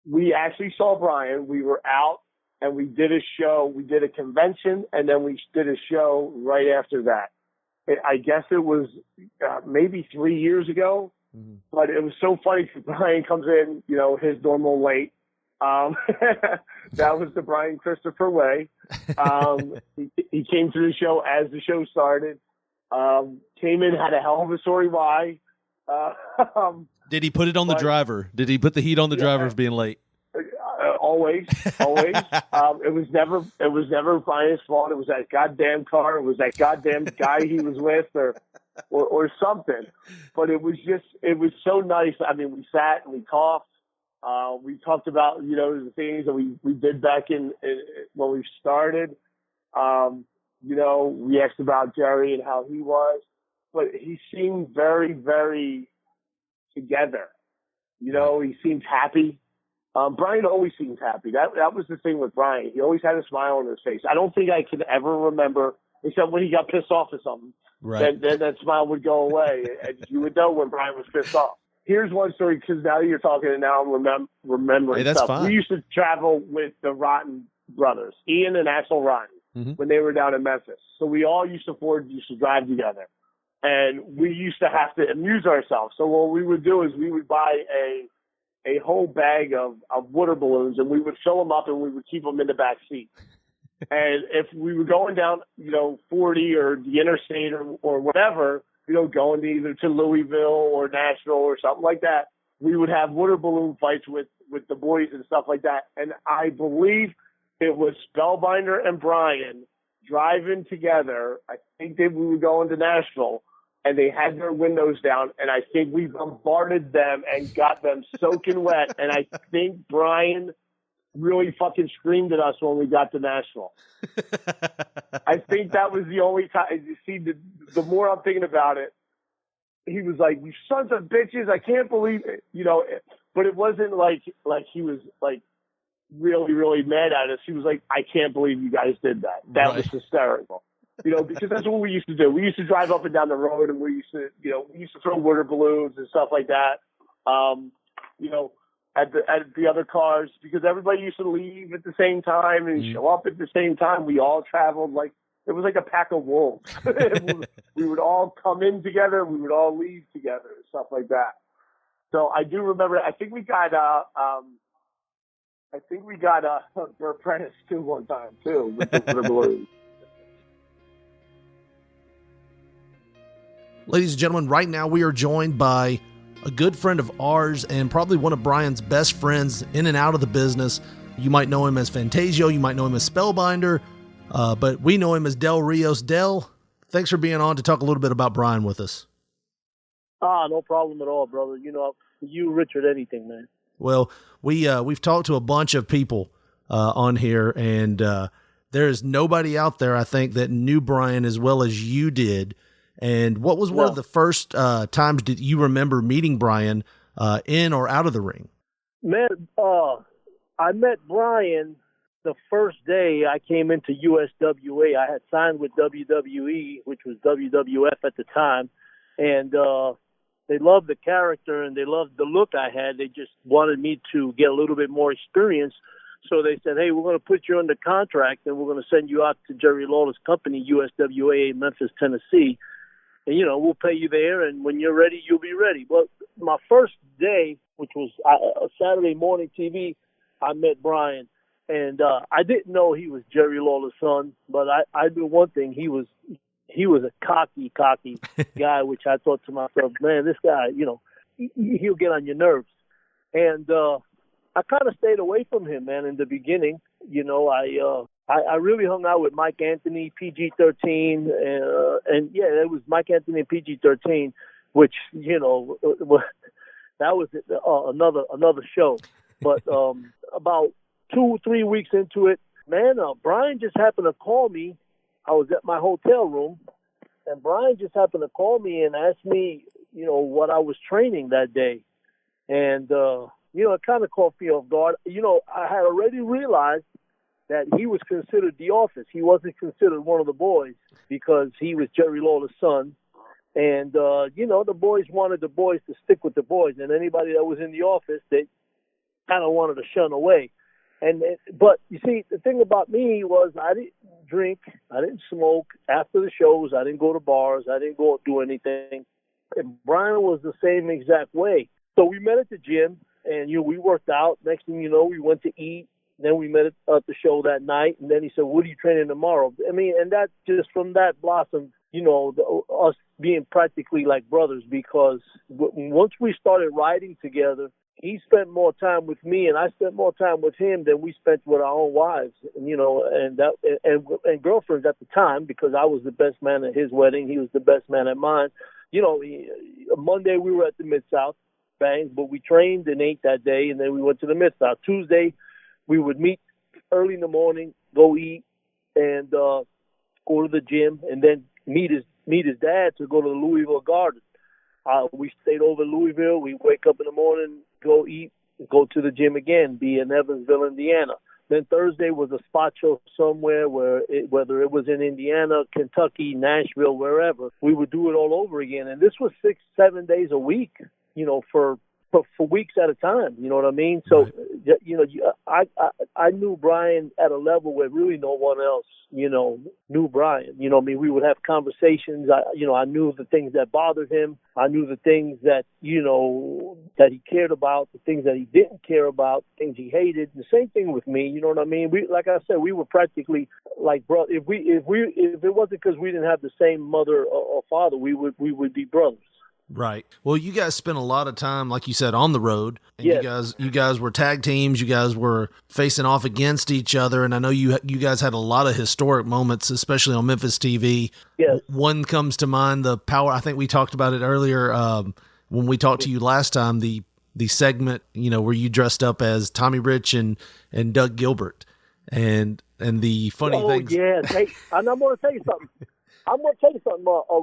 We actually saw Brian. We were out and we did a show. We did a convention and then we did a show right after that. I guess it was maybe 3 years ago, but it was so funny because Brian comes in, his normal weight. That was the Brian Christopher way. He came to the show as the show started. Came in, had a hell of a story why. Did he put it on the driver? Did he put the heat on the driver for being late? Always. It was never Brian's fault. It was that goddamn car. It was that goddamn guy he was with, or something. But it was so nice. I mean, we sat and we talked. We talked about, the things that we did back in when we started. We asked about Jerry and how he was, but he seemed very, very together. He seemed happy. Brian always seems happy. That was the thing with Brian. He always had a smile on his face. I don't think I can ever remember, except when he got pissed off or something. Right. Then that smile would go away, and you would know when Brian was pissed off. Here's one story, because now you're talking, and now I'm remembering that's stuff. fine. We used to travel with the Rotten brothers, Ian and Axel Rotten, when they were down in Memphis. So we all used to drive together. And we used to have to amuse ourselves. So what we would do is we would buy a whole bag of water balloons, and we would fill them up, and we would keep them in the back seat. And if we were going down, 40 or the interstate or whatever, going either to Louisville or Nashville or something like that, we would have water balloon fights with the boys and stuff like that. And I believe it was Spellbinder and Brian driving together. I think we were going to Nashville, and they had their windows down, and I think we bombarded them and got them soaking wet. And I think Brian really fucking screamed at us when we got to Nashville. I think that was the only time. You see, the more I'm thinking about it, he was like, "You sons of bitches, I can't believe it," But it wasn't like he was like really, really mad at us. He was like, "I can't believe you guys did that. That was hysterical." Because that's what we used to do. We used to drive up and down the road, and we used to throw water balloons and stuff like that. At the other cars, because everybody used to leave at the same time and show up at the same time. We all traveled like it was like a pack of wolves. We would all come in together. We would all leave together and stuff like that. So I do remember. I think we got for Apprentice too one time too with the water balloons. Ladies and gentlemen, right now we are joined by a good friend of ours and probably one of Brian's best friends in and out of the business. You might know him as Phantasio, you might know him as Spellbinder, but we know him as Del Rios. Del, thanks for being on to talk a little bit about Brian with us. No problem at all, brother. You, Richard, anything, man. Well, we've talked to a bunch of people on here, and there is nobody out there, I think, that knew Brian as well as you did. And what was one of the first times did you remember meeting Brian in or out of the ring? Man, I met Brian the first day I came into USWA. I had signed with WWE, which was WWF at the time, and they loved the character and they loved the look I had. They just wanted me to get a little bit more experience. So they said, hey, we're going to put you under contract and we're going to send you out to Jerry Lawler's company, USWA in Memphis, Tennessee. And, we'll pay you there, and when you're ready, you'll be ready. Well, my first day, which was Saturday morning TV, I met Brian. And I didn't know he was Jerry Lawler's son, but I knew one thing. He was a cocky guy, which I thought to myself, man, this guy, he'll get on your nerves. And I kind of stayed away from him, man, in the beginning. I really hung out with Mike Anthony, PG-13, and it was Mike Anthony and PG-13, which, that was another show. But about 2-3 weeks into it, man, Brian just happened to call me. I was at my hotel room, and Brian just happened to call me and ask me, what I was training that day. And, it kind of caught me off guard. I had already realized that he was considered the office. He wasn't considered one of the boys because he was Jerry Lawler's son. And, the boys wanted the boys to stick with the boys. And anybody that was in the office, they kind of wanted to shun away. But you see, the thing about me was I didn't drink, I didn't smoke. After the shows, I didn't go to bars, I didn't go do anything. And Brian was the same exact way. So we met at the gym, and we worked out. Next thing you know, we went to eat. Then we met at the show that night, and then he said, "What are you training tomorrow?" I mean, and that just from that blossomed, us being practically like brothers, because once we started riding together, he spent more time with me, and I spent more time with him than we spent with our own wives, and girlfriends at the time, because I was the best man at his wedding, he was the best man at mine. Monday we were at the Mid-South, bang, but we trained and ate that day, and then we went to the Mid-South. Tuesday, we would meet early in the morning, go eat, and go to the gym, and then meet his dad to go to the Louisville Garden. We stayed over in Louisville. We wake up in the morning, go eat, go to the gym again, be in Evansville, Indiana. Then Thursday was a spot show somewhere, whether it was in Indiana, Kentucky, Nashville, wherever. We would do it all over again. And this was 6-7 days a week, for weeks at a time. You know what I mean? So, I knew Brian at a level where really no one else, knew Brian. We would have conversations. I knew the things that bothered him. I knew the things that, that he cared about, the things that he didn't care about, things he hated. The same thing with me. You know what I mean? Like I said, we were practically like brothers. If it wasn't because we didn't have the same mother or father, we would be brothers. Right. Well, you guys spent a lot of time, like you said, on the road. And yes. You guys were tag teams. You guys were facing off against each other. And I know you guys had a lot of historic moments, especially on Memphis TV. Yes. One comes to mind, the power. I think we talked about it earlier when we talked to you last time. The segment, where you dressed up as Tommy Rich and Doug Gilbert, and the funny things. Oh yeah. Hey, and I'm going to tell you something.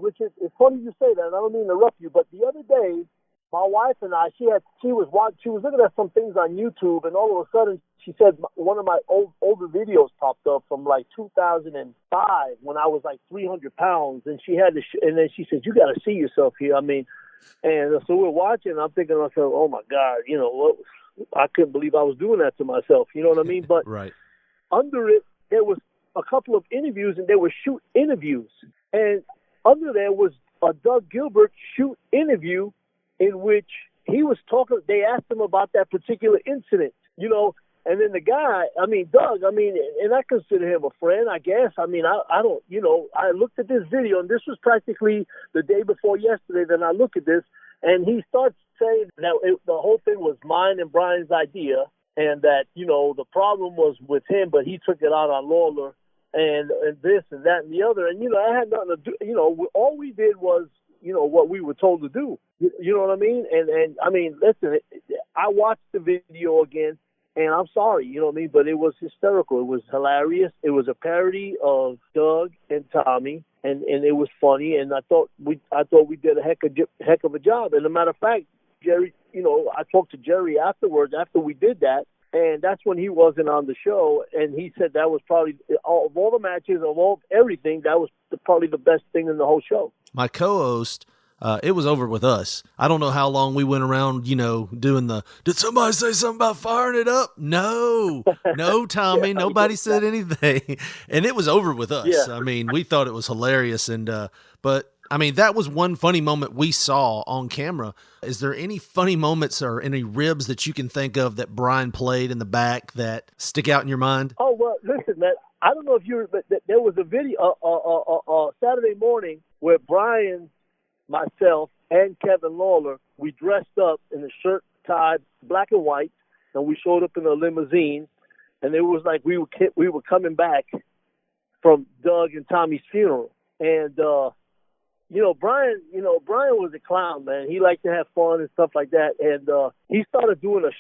Richard. It's funny you say that, and I don't mean to interrupt you, but the other day, my wife and I, she was looking at some things on YouTube, and all of a sudden, she said one of my older videos popped up from like 2005 when I was like 300 pounds, and she had and then she said, "You got to see yourself here." I mean, and so we're watching, and I'm thinking to myself, "Oh my God, I couldn't believe I was doing that to myself." You know what I mean? But right. Under it, there was a couple of interviews, and they were shoot interviews. And under there was a Doug Gilbert shoot interview in which he was talking, they asked him about that particular incident, and then the guy, Doug, and I consider him a friend, I guess. I looked at this video, and this was practically the day before yesterday that I looked at this, And he starts saying that the whole thing was mine and Brian's idea, and that, the problem was with him, but he took it out on Lawler, and this and that and the other. And, I had nothing to do. All we did was, what we were told to do. You know what I mean? And I mean, listen, I watched the video again, and I'm sorry, you know what I mean? But it was hysterical. It was hilarious. It was a parody of Doug and Tommy, and it was funny. And I thought we did a heck of a job. And as a matter of fact, Jerry, I talked to Jerry afterwards, after we did that, and that's when he wasn't on the show. And he said that was probably, of all the matches, everything, that was probably the best thing in the whole show. My co-host, it was over with us. I don't know how long we went around, doing did somebody say something about firing it up? No, Tommy, yeah, nobody said anything. And it was over with us. Yeah. I mean, we thought it was hilarious. And, but I mean, that was one funny moment we saw on camera. Is there any funny moments or any ribs that you can think of that Brian played in the back that stick out in your mind? Oh, well, listen, man, I don't know if but there was a video, Saturday morning where Brian, myself, and Kevin Lawler, we dressed up in a shirt, tie, black and white, and we showed up in a limousine, and it was like we were coming back from Doug and Tommy's funeral. And, Brian was a clown, man. He liked to have fun and stuff like that. And he started doing a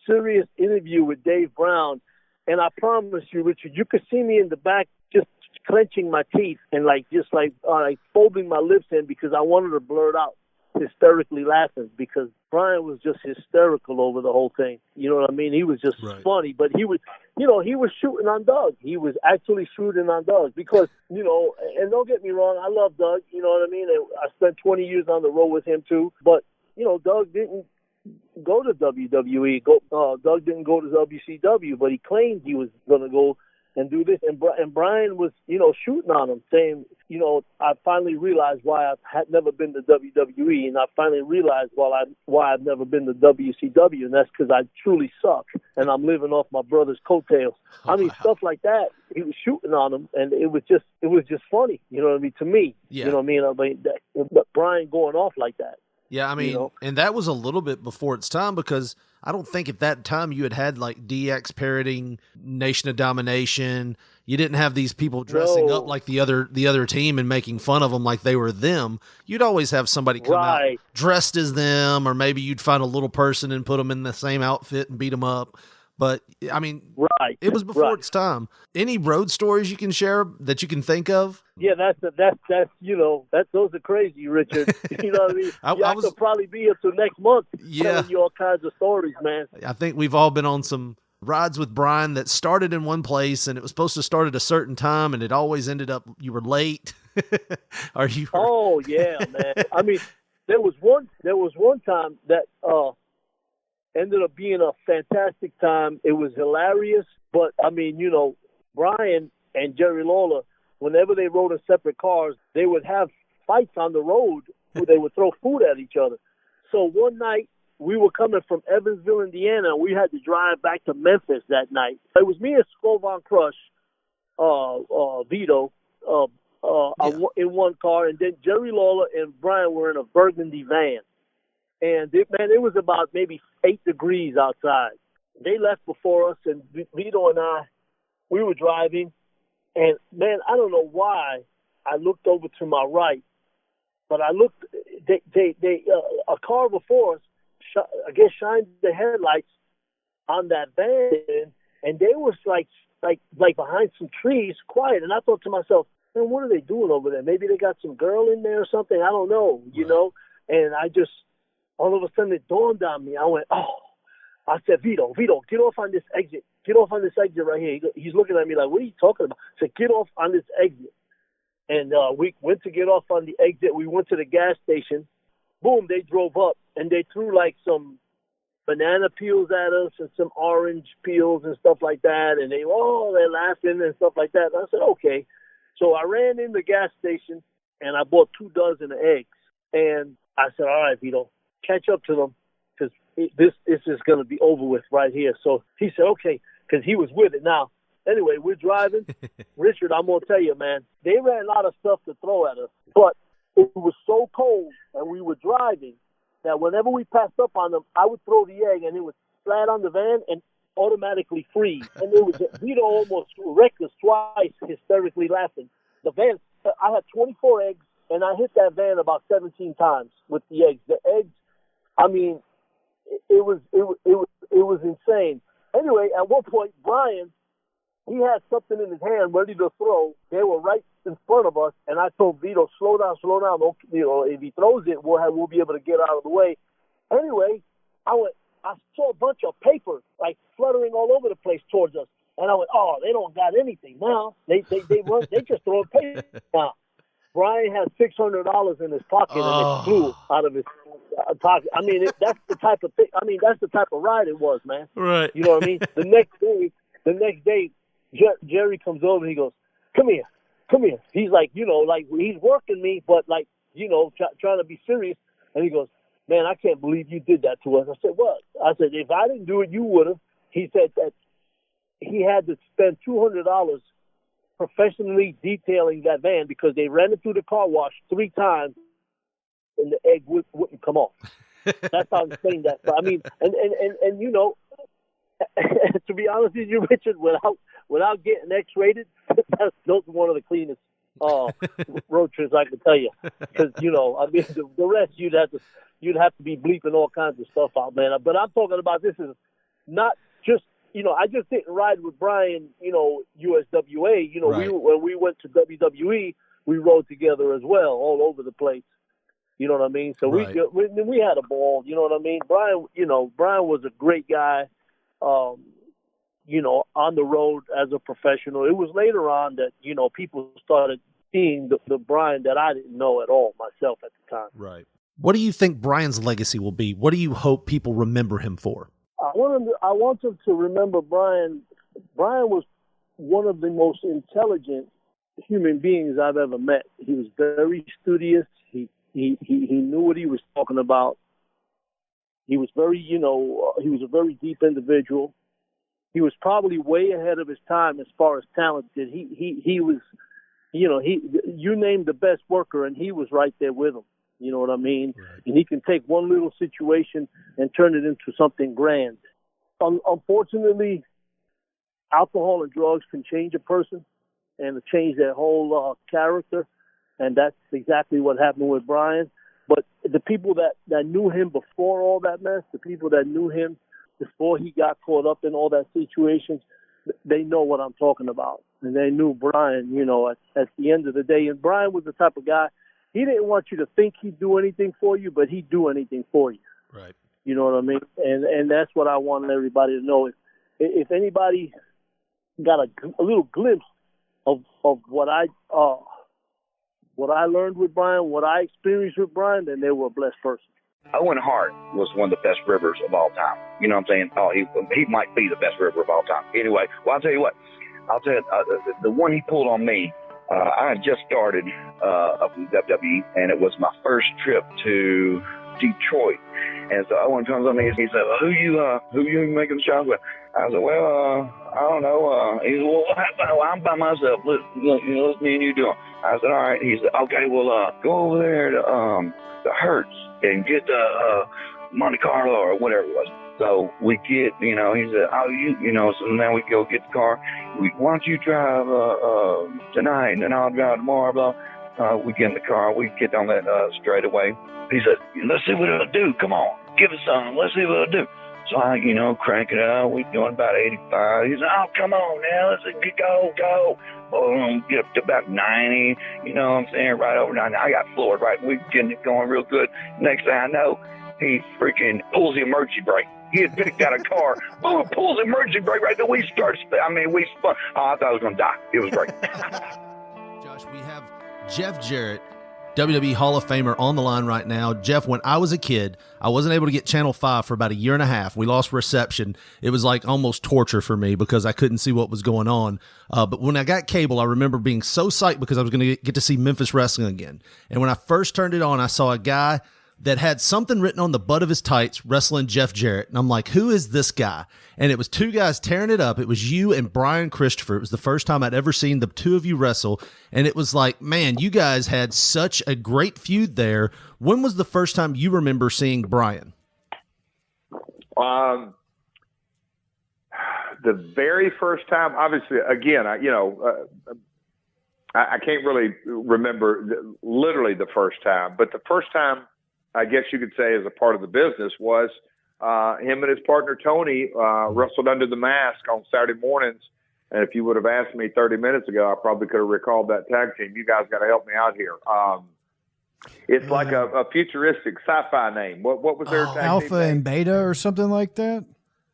serious interview with Dave Brown. And I promise you, Richard, you could see me in the back just clenching my teeth and just folding my lips in because I wanted to blurt out, hysterically laughing, because Brian was just hysterical over the whole thing. You know what I mean? He was just funny, but he was shooting on Doug. He was actually shooting on Doug because, and don't get me wrong, I love Doug, you know what I mean? And I spent 20 years on the road with him too, but, Doug didn't go to WWE. Doug didn't go to WCW, but he claimed he was going to go and do this. And Brian was, shooting on him, saying, I finally realized why I had never been to WWE, and I finally realized why I've never been to WCW, and that's because I truly suck, and I'm living off my brother's coattails. I mean, stuff like that. He was shooting on him, and it was just funny, you know what I mean, to me. Yeah. You know what I mean? Brian going off like that. Yeah, I mean, and that was a little bit before its time because I don't think at that time you had like DX parroting Nation of Domination. You didn't have these people dressing up like the other team and making fun of them like they were them. You'd always have somebody come out dressed as them, or maybe you'd find a little person and put them in the same outfit and beat them up. But I mean, it was before its time. Any road stories you can share that you can think of? Yeah, that's those are crazy, Richard. You know what I mean? I could probably be here till next month telling you all kinds of stories, man. I think we've all been on some rides with Brian that started in one place and it was supposed to start at a certain time and it always ended up you were late. Oh yeah, man. I mean, there was one time that ended up being a fantastic time. It was hilarious, but I mean, Brian and Jerry Lawler, whenever they rode in separate cars, they would have fights on the road where they would throw food at each other. So one night, we were coming from Evansville, Indiana, and we had to drive back to Memphis that night. It was me and Skull Von Crush, Vito, in one car, and then Jerry Lawler and Brian were in a burgundy van. And, it was about maybe 8 degrees outside. They left before us, and Vito and I, we were driving. And, man, I don't know why I looked over to my right. But I looked, a car before us, I guess, shined the headlights on that van. And they was like behind some trees, quiet. And I thought to myself, man, what are they doing over there? Maybe they got some girl in there or something. I don't know, And I just, all of a sudden it dawned on me. I went, I said, Vito, get off on this exit. Get off on this exit right here. He's looking at me like, what are you talking about? I said, get off on this exit. And we went to get off on the exit. We went to the gas station. Boom, they drove up, and they threw like some banana peels at us and some orange peels and stuff like that. And they're laughing and stuff like that. And I said, okay. So I ran in the gas station, and I bought 2 dozen eggs. And I said, all right, Vito, catch up to them because this is going to be over with right here. So he said, okay, because he was with it. Now, anyway, we're driving. Richard, I'm going to tell you, man, they ran out of stuff to throw at us. But it was so cold and we were driving that whenever we passed up on them, I would throw the egg and it would flat on the van and automatically freeze. And it was Vito almost wrecked us twice, hysterically laughing. The van, I had 24 eggs, and I hit that van about 17 times with the eggs. The eggs, I mean, it was insane. Anyway, at one point, Brian, he had something in his hand ready to throw. They were right in front of us, and I told Vito, slow down. You know, if he throws it, we'll be able to get out of the way. Anyway, I saw a bunch of paper like fluttering all over the place towards us, and I went, "Oh, they don't got anything now. They just throw paper now." Brian had $600 in his pocket, and it flew out of his pocket. I mean, that's the type of thing. I mean, that's the type of ride it was, man. Right. You know what I mean? The next day, Jerry comes over and he goes, come here. He's like, you know, like he's working me, but like, you know, trying to be serious. And he goes, man, I can't believe you did that to us. I said, what? I said, if I didn't do it, you would have. He said that he had to spend $200 professionally detailing that van because they ran it through the car wash 3 times and the egg wouldn't come off. That's how insane that. I mean, and you know, to be honest with you, Richard, without getting X-rated, those are one of the cleanest road trips I can tell you. Because you know, I mean, the rest you'd have to be bleeping all kinds of stuff out, man. But I'm talking about this is not just. You know, I just didn't ride with Brian, you know, USWA. You know, right. When we went to WWE, we rode together as well, all over the place. You know what I mean? So right. we had a ball. You know what I mean? Brian was a great guy. You know, on the road as a professional. It was later on that, you know, people started seeing the Brian that I didn't know at all myself at the time. Right. What do you think Brian's legacy will be? What do you hope people remember him for? I want them to remember Brian. Brian was one of the most intelligent human beings I've ever met. He was very studious. He knew what he was talking about. He was very, you know, he was a very deep individual. He was probably way ahead of his time as far as talent. He was, you know, you named the best worker and he was right there with him. You know what I mean? Right. And he can take one little situation and turn it into something grand. Unfortunately, alcohol and drugs can change a person and change their whole character, and that's exactly what happened with Brian. But the people that knew him before all that mess, the people that knew him before he got caught up in all that situations, they know what I'm talking about. And they knew Brian, you know, at the end of the day. And Brian was the type of guy, he didn't want you to think he'd do anything for you, but he'd do anything for you. Right. You know what I mean? And that's what I want everybody to know. If anybody got a little glimpse of what I learned with Brian, what I experienced with Brian, then they were a blessed person. Owen Hart was one of the best rivers of all time. You know what I'm saying? Oh, he might be the best river of all time. Anyway, well, I'll tell you what. The one he pulled on me, I had just started up in WWE, and it was my first trip to Detroit. And so Owen comes on me and he said, well, who you making the shots with? I said, well, I don't know. He said, well, I'm by myself. What's me and you doing? I said, all right. He said, okay, well, go over there to Hertz and get Monte Carlo or whatever it was. So we get, you know, he said, so now we go get the car. Why don't you drive tonight and then I'll drive tomorrow, blah. We get in the car. We get down that straightaway. He said, let's see what it'll do. Come on, give us something. Let's see what it'll do. So I, crank it out. We're doing about 85. He said, oh, come on now. Let's go. Boom, get up to about 90. You know what I'm saying? Right over 90. I got floored, right? We're getting it going real good. Next thing I know, he freaking pulls the emergency brake. He had picked out a car. Boom, pulls the emergency brake right there. We spun. Oh, I thought I was going to die. It was great. Josh, we have Jeff Jarrett, WWE Hall of Famer, on the line right now. Jeff, when I was a kid, I wasn't able to get Channel 5 for about a year and a half. We lost reception. It was like almost torture for me because I couldn't see what was going on. But when I got cable, I remember being so psyched because I was going to get to see Memphis wrestling again. And when I first turned it on, I saw a guy that had something written on the butt of his tights wrestling Jeff Jarrett. And I'm like, who is this guy? And it was two guys tearing it up. It was you and Brian Christopher. It was the first time I'd ever seen the two of you wrestle. And it was like, man, you guys had such a great feud there. When was the first time you remember seeing Brian? The very first time, obviously, again, I can't really remember literally the first time, but the first time, I guess you could say, as a part of the business was him and his partner Tony wrestled under the mask on Saturday mornings. And if you would have asked me 30 minutes ago, I probably could have recalled that tag team. You guys got to help me out here. It's like a futuristic sci-fi name. What was their tag Alpha team name? and Beta or something like that?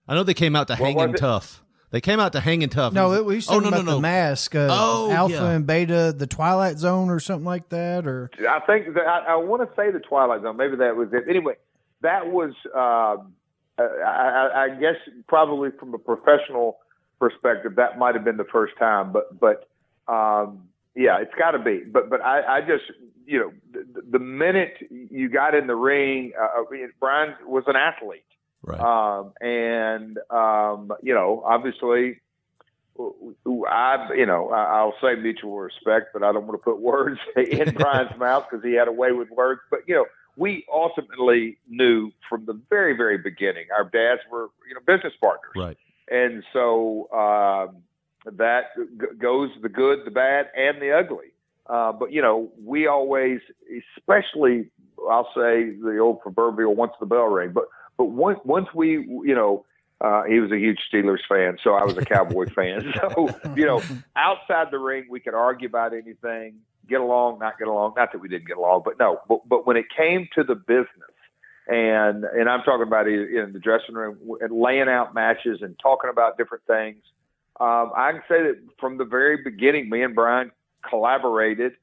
I know they came out to Hanging Tough. They came out to Hanging Tough. No, we used to talk about the mask. Alpha and Beta, the Twilight Zone or something like that. Or I think that I want to say the Twilight Zone. Maybe that was it. Anyway, that was, I guess, probably from a professional perspective, that might have been the first time. But yeah, it's got to be. But I just, the minute you got in the ring, Brian was an athlete. Right. Obviously, I'll say mutual respect, but I don't want to put words in Brian's mouth because he had a way with words. But, we ultimately knew from the very, very beginning, our dads were, business partners. Right. And so that goes the good, the bad, and the ugly. But, we always, especially, I'll say the old proverbial once the bell rang, but once we, he was a huge Steelers fan, so I was a Cowboy fan. So, outside the ring, we could argue about anything, get along, not get along. Not that we didn't get along, but no. But when it came to the business, and I'm talking about in the dressing room, and laying out matches and talking about different things, I can say that from the very beginning, me and Brian collaborated.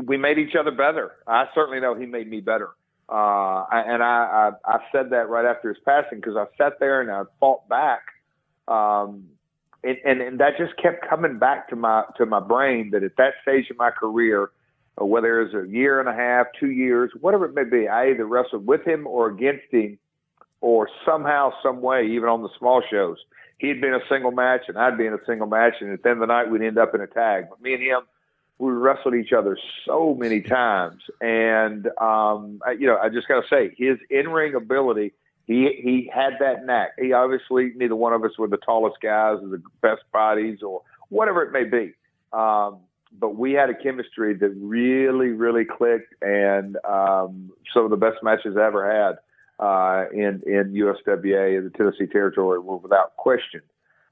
We made each other better. I certainly know he made me better. I said that right after his passing because I sat there and I fought back, and that just kept coming back to my brain that at that stage of my career, whether it was a year and a half, 2 years, whatever it may be, I either wrestled with him or against him, or somehow, some way, even on the small shows, he'd been a single match and I'd be in a single match, and at the end of the night we'd end up in a tag. But me and him, we wrestled each other so many times. And, I just got to say, his in-ring ability, he had that knack. He obviously, neither one of us were the tallest guys or the best bodies or whatever it may be. But we had a chemistry that really, really clicked, and some of the best matches I ever had in USWA and the Tennessee Territory were without question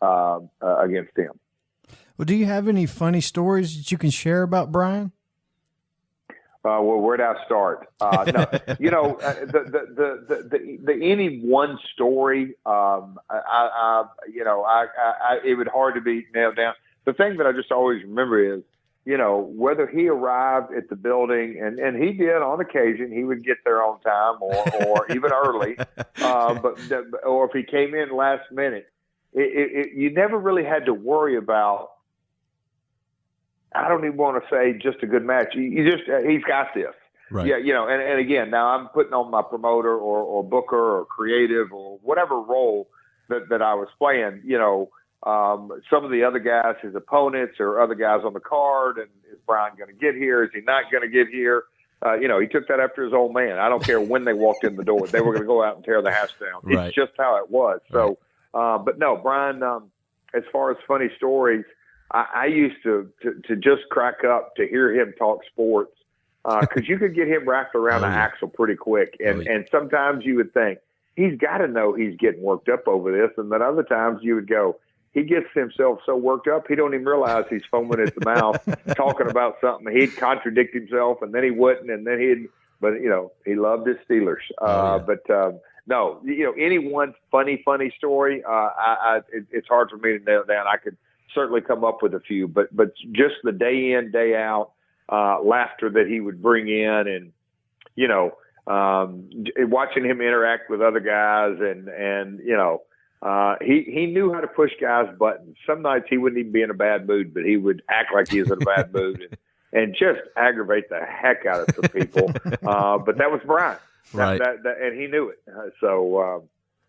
against him. Well, do you have any funny stories that you can share about Brian? Well, where'd I start? No, the any one story, it would hard to be nailed down. The thing that I just always remember is, whether he arrived at the building, and he did on occasion, he would get there on time or even early, or if he came in last minute, you never really had to worry about. I don't even want to say just a good match. He's got this. Right. Yeah, and again, now I'm putting on my promoter or booker or creative or whatever role that I was playing. Some of the other guys, his opponents or other guys on the card, and is Brian going to get here? Is he not going to get here? He took that after his old man. I don't care when they walked in the door; they were going to go out and tear the house down. Right. It's just how it was. So, but no, Brian. As far as funny stories, I used to just crack up to hear him talk sports because you could get him wrapped around the axle pretty quick, and sometimes you would think he's got to know he's getting worked up over this, and then other times you would go, he gets himself so worked up he don't even realize he's foaming at the mouth talking about something. He'd contradict himself, and then he wouldn't, and then he loved his Steelers. No, any one funny story, it's hard for me to nail down. I could certainly come up with a few, but just the day in, day out laughter that he would bring in, and watching him interact with other guys, and he knew how to push guys' buttons. Some nights he wouldn't even be in a bad mood, but he would act like he was in a bad mood, and just aggravate the heck out of some people. But that was Brian. Right. And he knew it.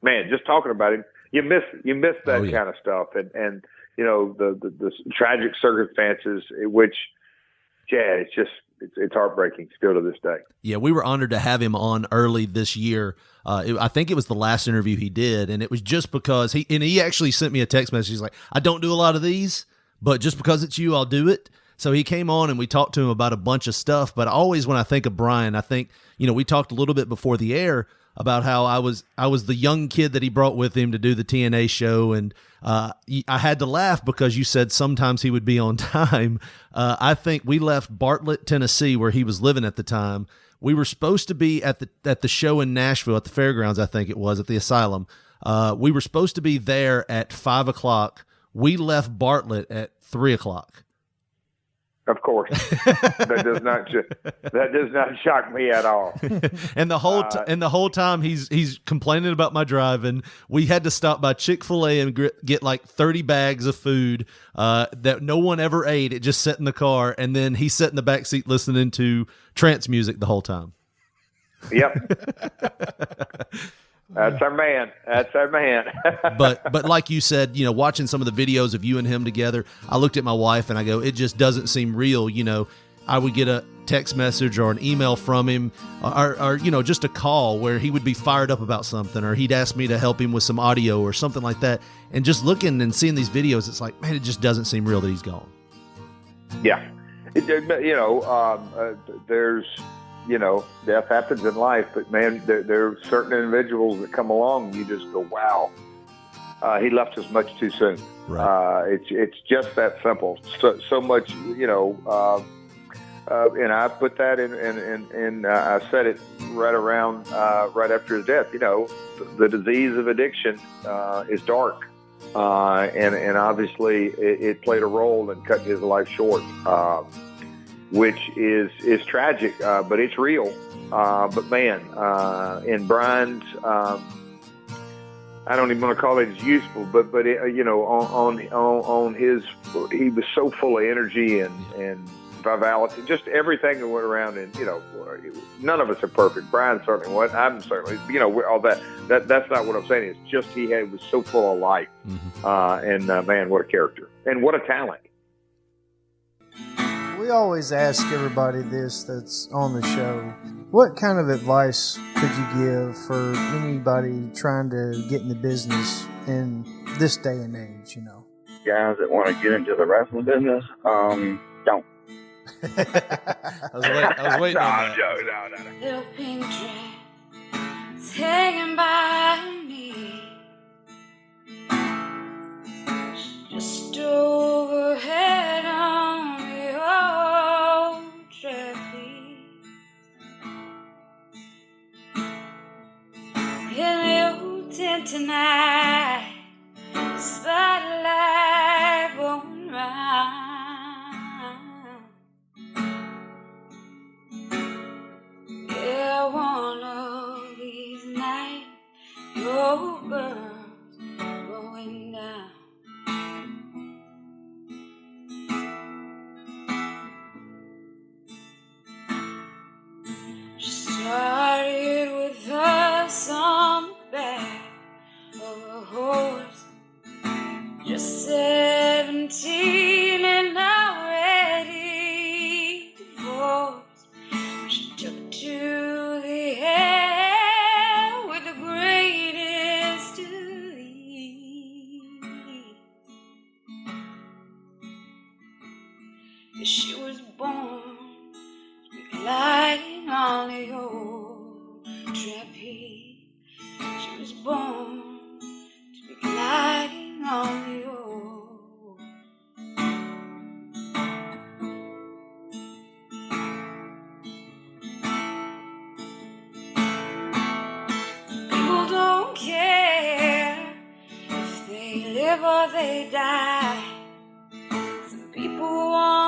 Man, just talking about him, you miss that kind of stuff. And the tragic circumstances, which, it's heartbreaking still to this day. Yeah, we were honored to have him on early this year. I think it was the last interview he did, and it was just because he actually sent me a text message. He's like, I don't do a lot of these, but just because it's you, I'll do it. So he came on and we talked to him about a bunch of stuff. But always when I think of Brian, I think, we talked a little bit before the air about how I was the young kid that he brought with him to do the TNA show. And I had to laugh because you said sometimes he would be on time. I think we left Bartlett, Tennessee, where he was living at the time. We were supposed to be at the show in Nashville at the fairgrounds, I think it was, at the Asylum. We were supposed to be there at 5:00. We left Bartlett at 3:00. Of course, that does not shock me at all. And the whole time he's complaining about my driving. We had to stop by Chick-fil-A and get like 30 bags of food that no one ever ate. It just sat in the car, and then he sat in the back seat listening to trance music the whole time. Yep. That's our man. But like you said, watching some of the videos of you and him together, I looked at my wife and I go, it just doesn't seem real. I would get a text message or an email from him or just a call where he would be fired up about something, or he'd ask me to help him with some audio or something like that. And just looking and seeing these videos, it's like, man, it just doesn't seem real that he's gone. Yeah. There's, death happens in life, but man, there are certain individuals that come along and you just go, wow, he left us much too soon. Right. It's just that simple. So much, and I put that in I said it right after his death. The disease of addiction is dark, and obviously it played a role in cutting his life short. Which is tragic, but it's real. But man, in Brian's, I don't even want to call it useful, but on his, he was so full of energy and vitality, just everything that went around. And none of us are perfect. Brian certainly wasn't. I'm certainly, all that. That's not what I'm saying. It's just he was so full of life. Mm-hmm. And man, what a character and what a talent. We always ask everybody this that's on the show, what kind of advice could you give for anybody trying to get in the business in this day and age, Guys that want to get into the wrestling business, don't. I was waiting on that. No. Little pink dress hanging by me, just overhead on the old trapeze. In the old tent tonight, spotlight going round. Yeah, one of these nights, your girl's going down. She started with us on the back of a horse, just 17 and already divorced. She took to the air with the greatest of ease. She was born to be gliding on the old trapeze. She was born to be gliding on the old. People don't care if they live or they die. Some people want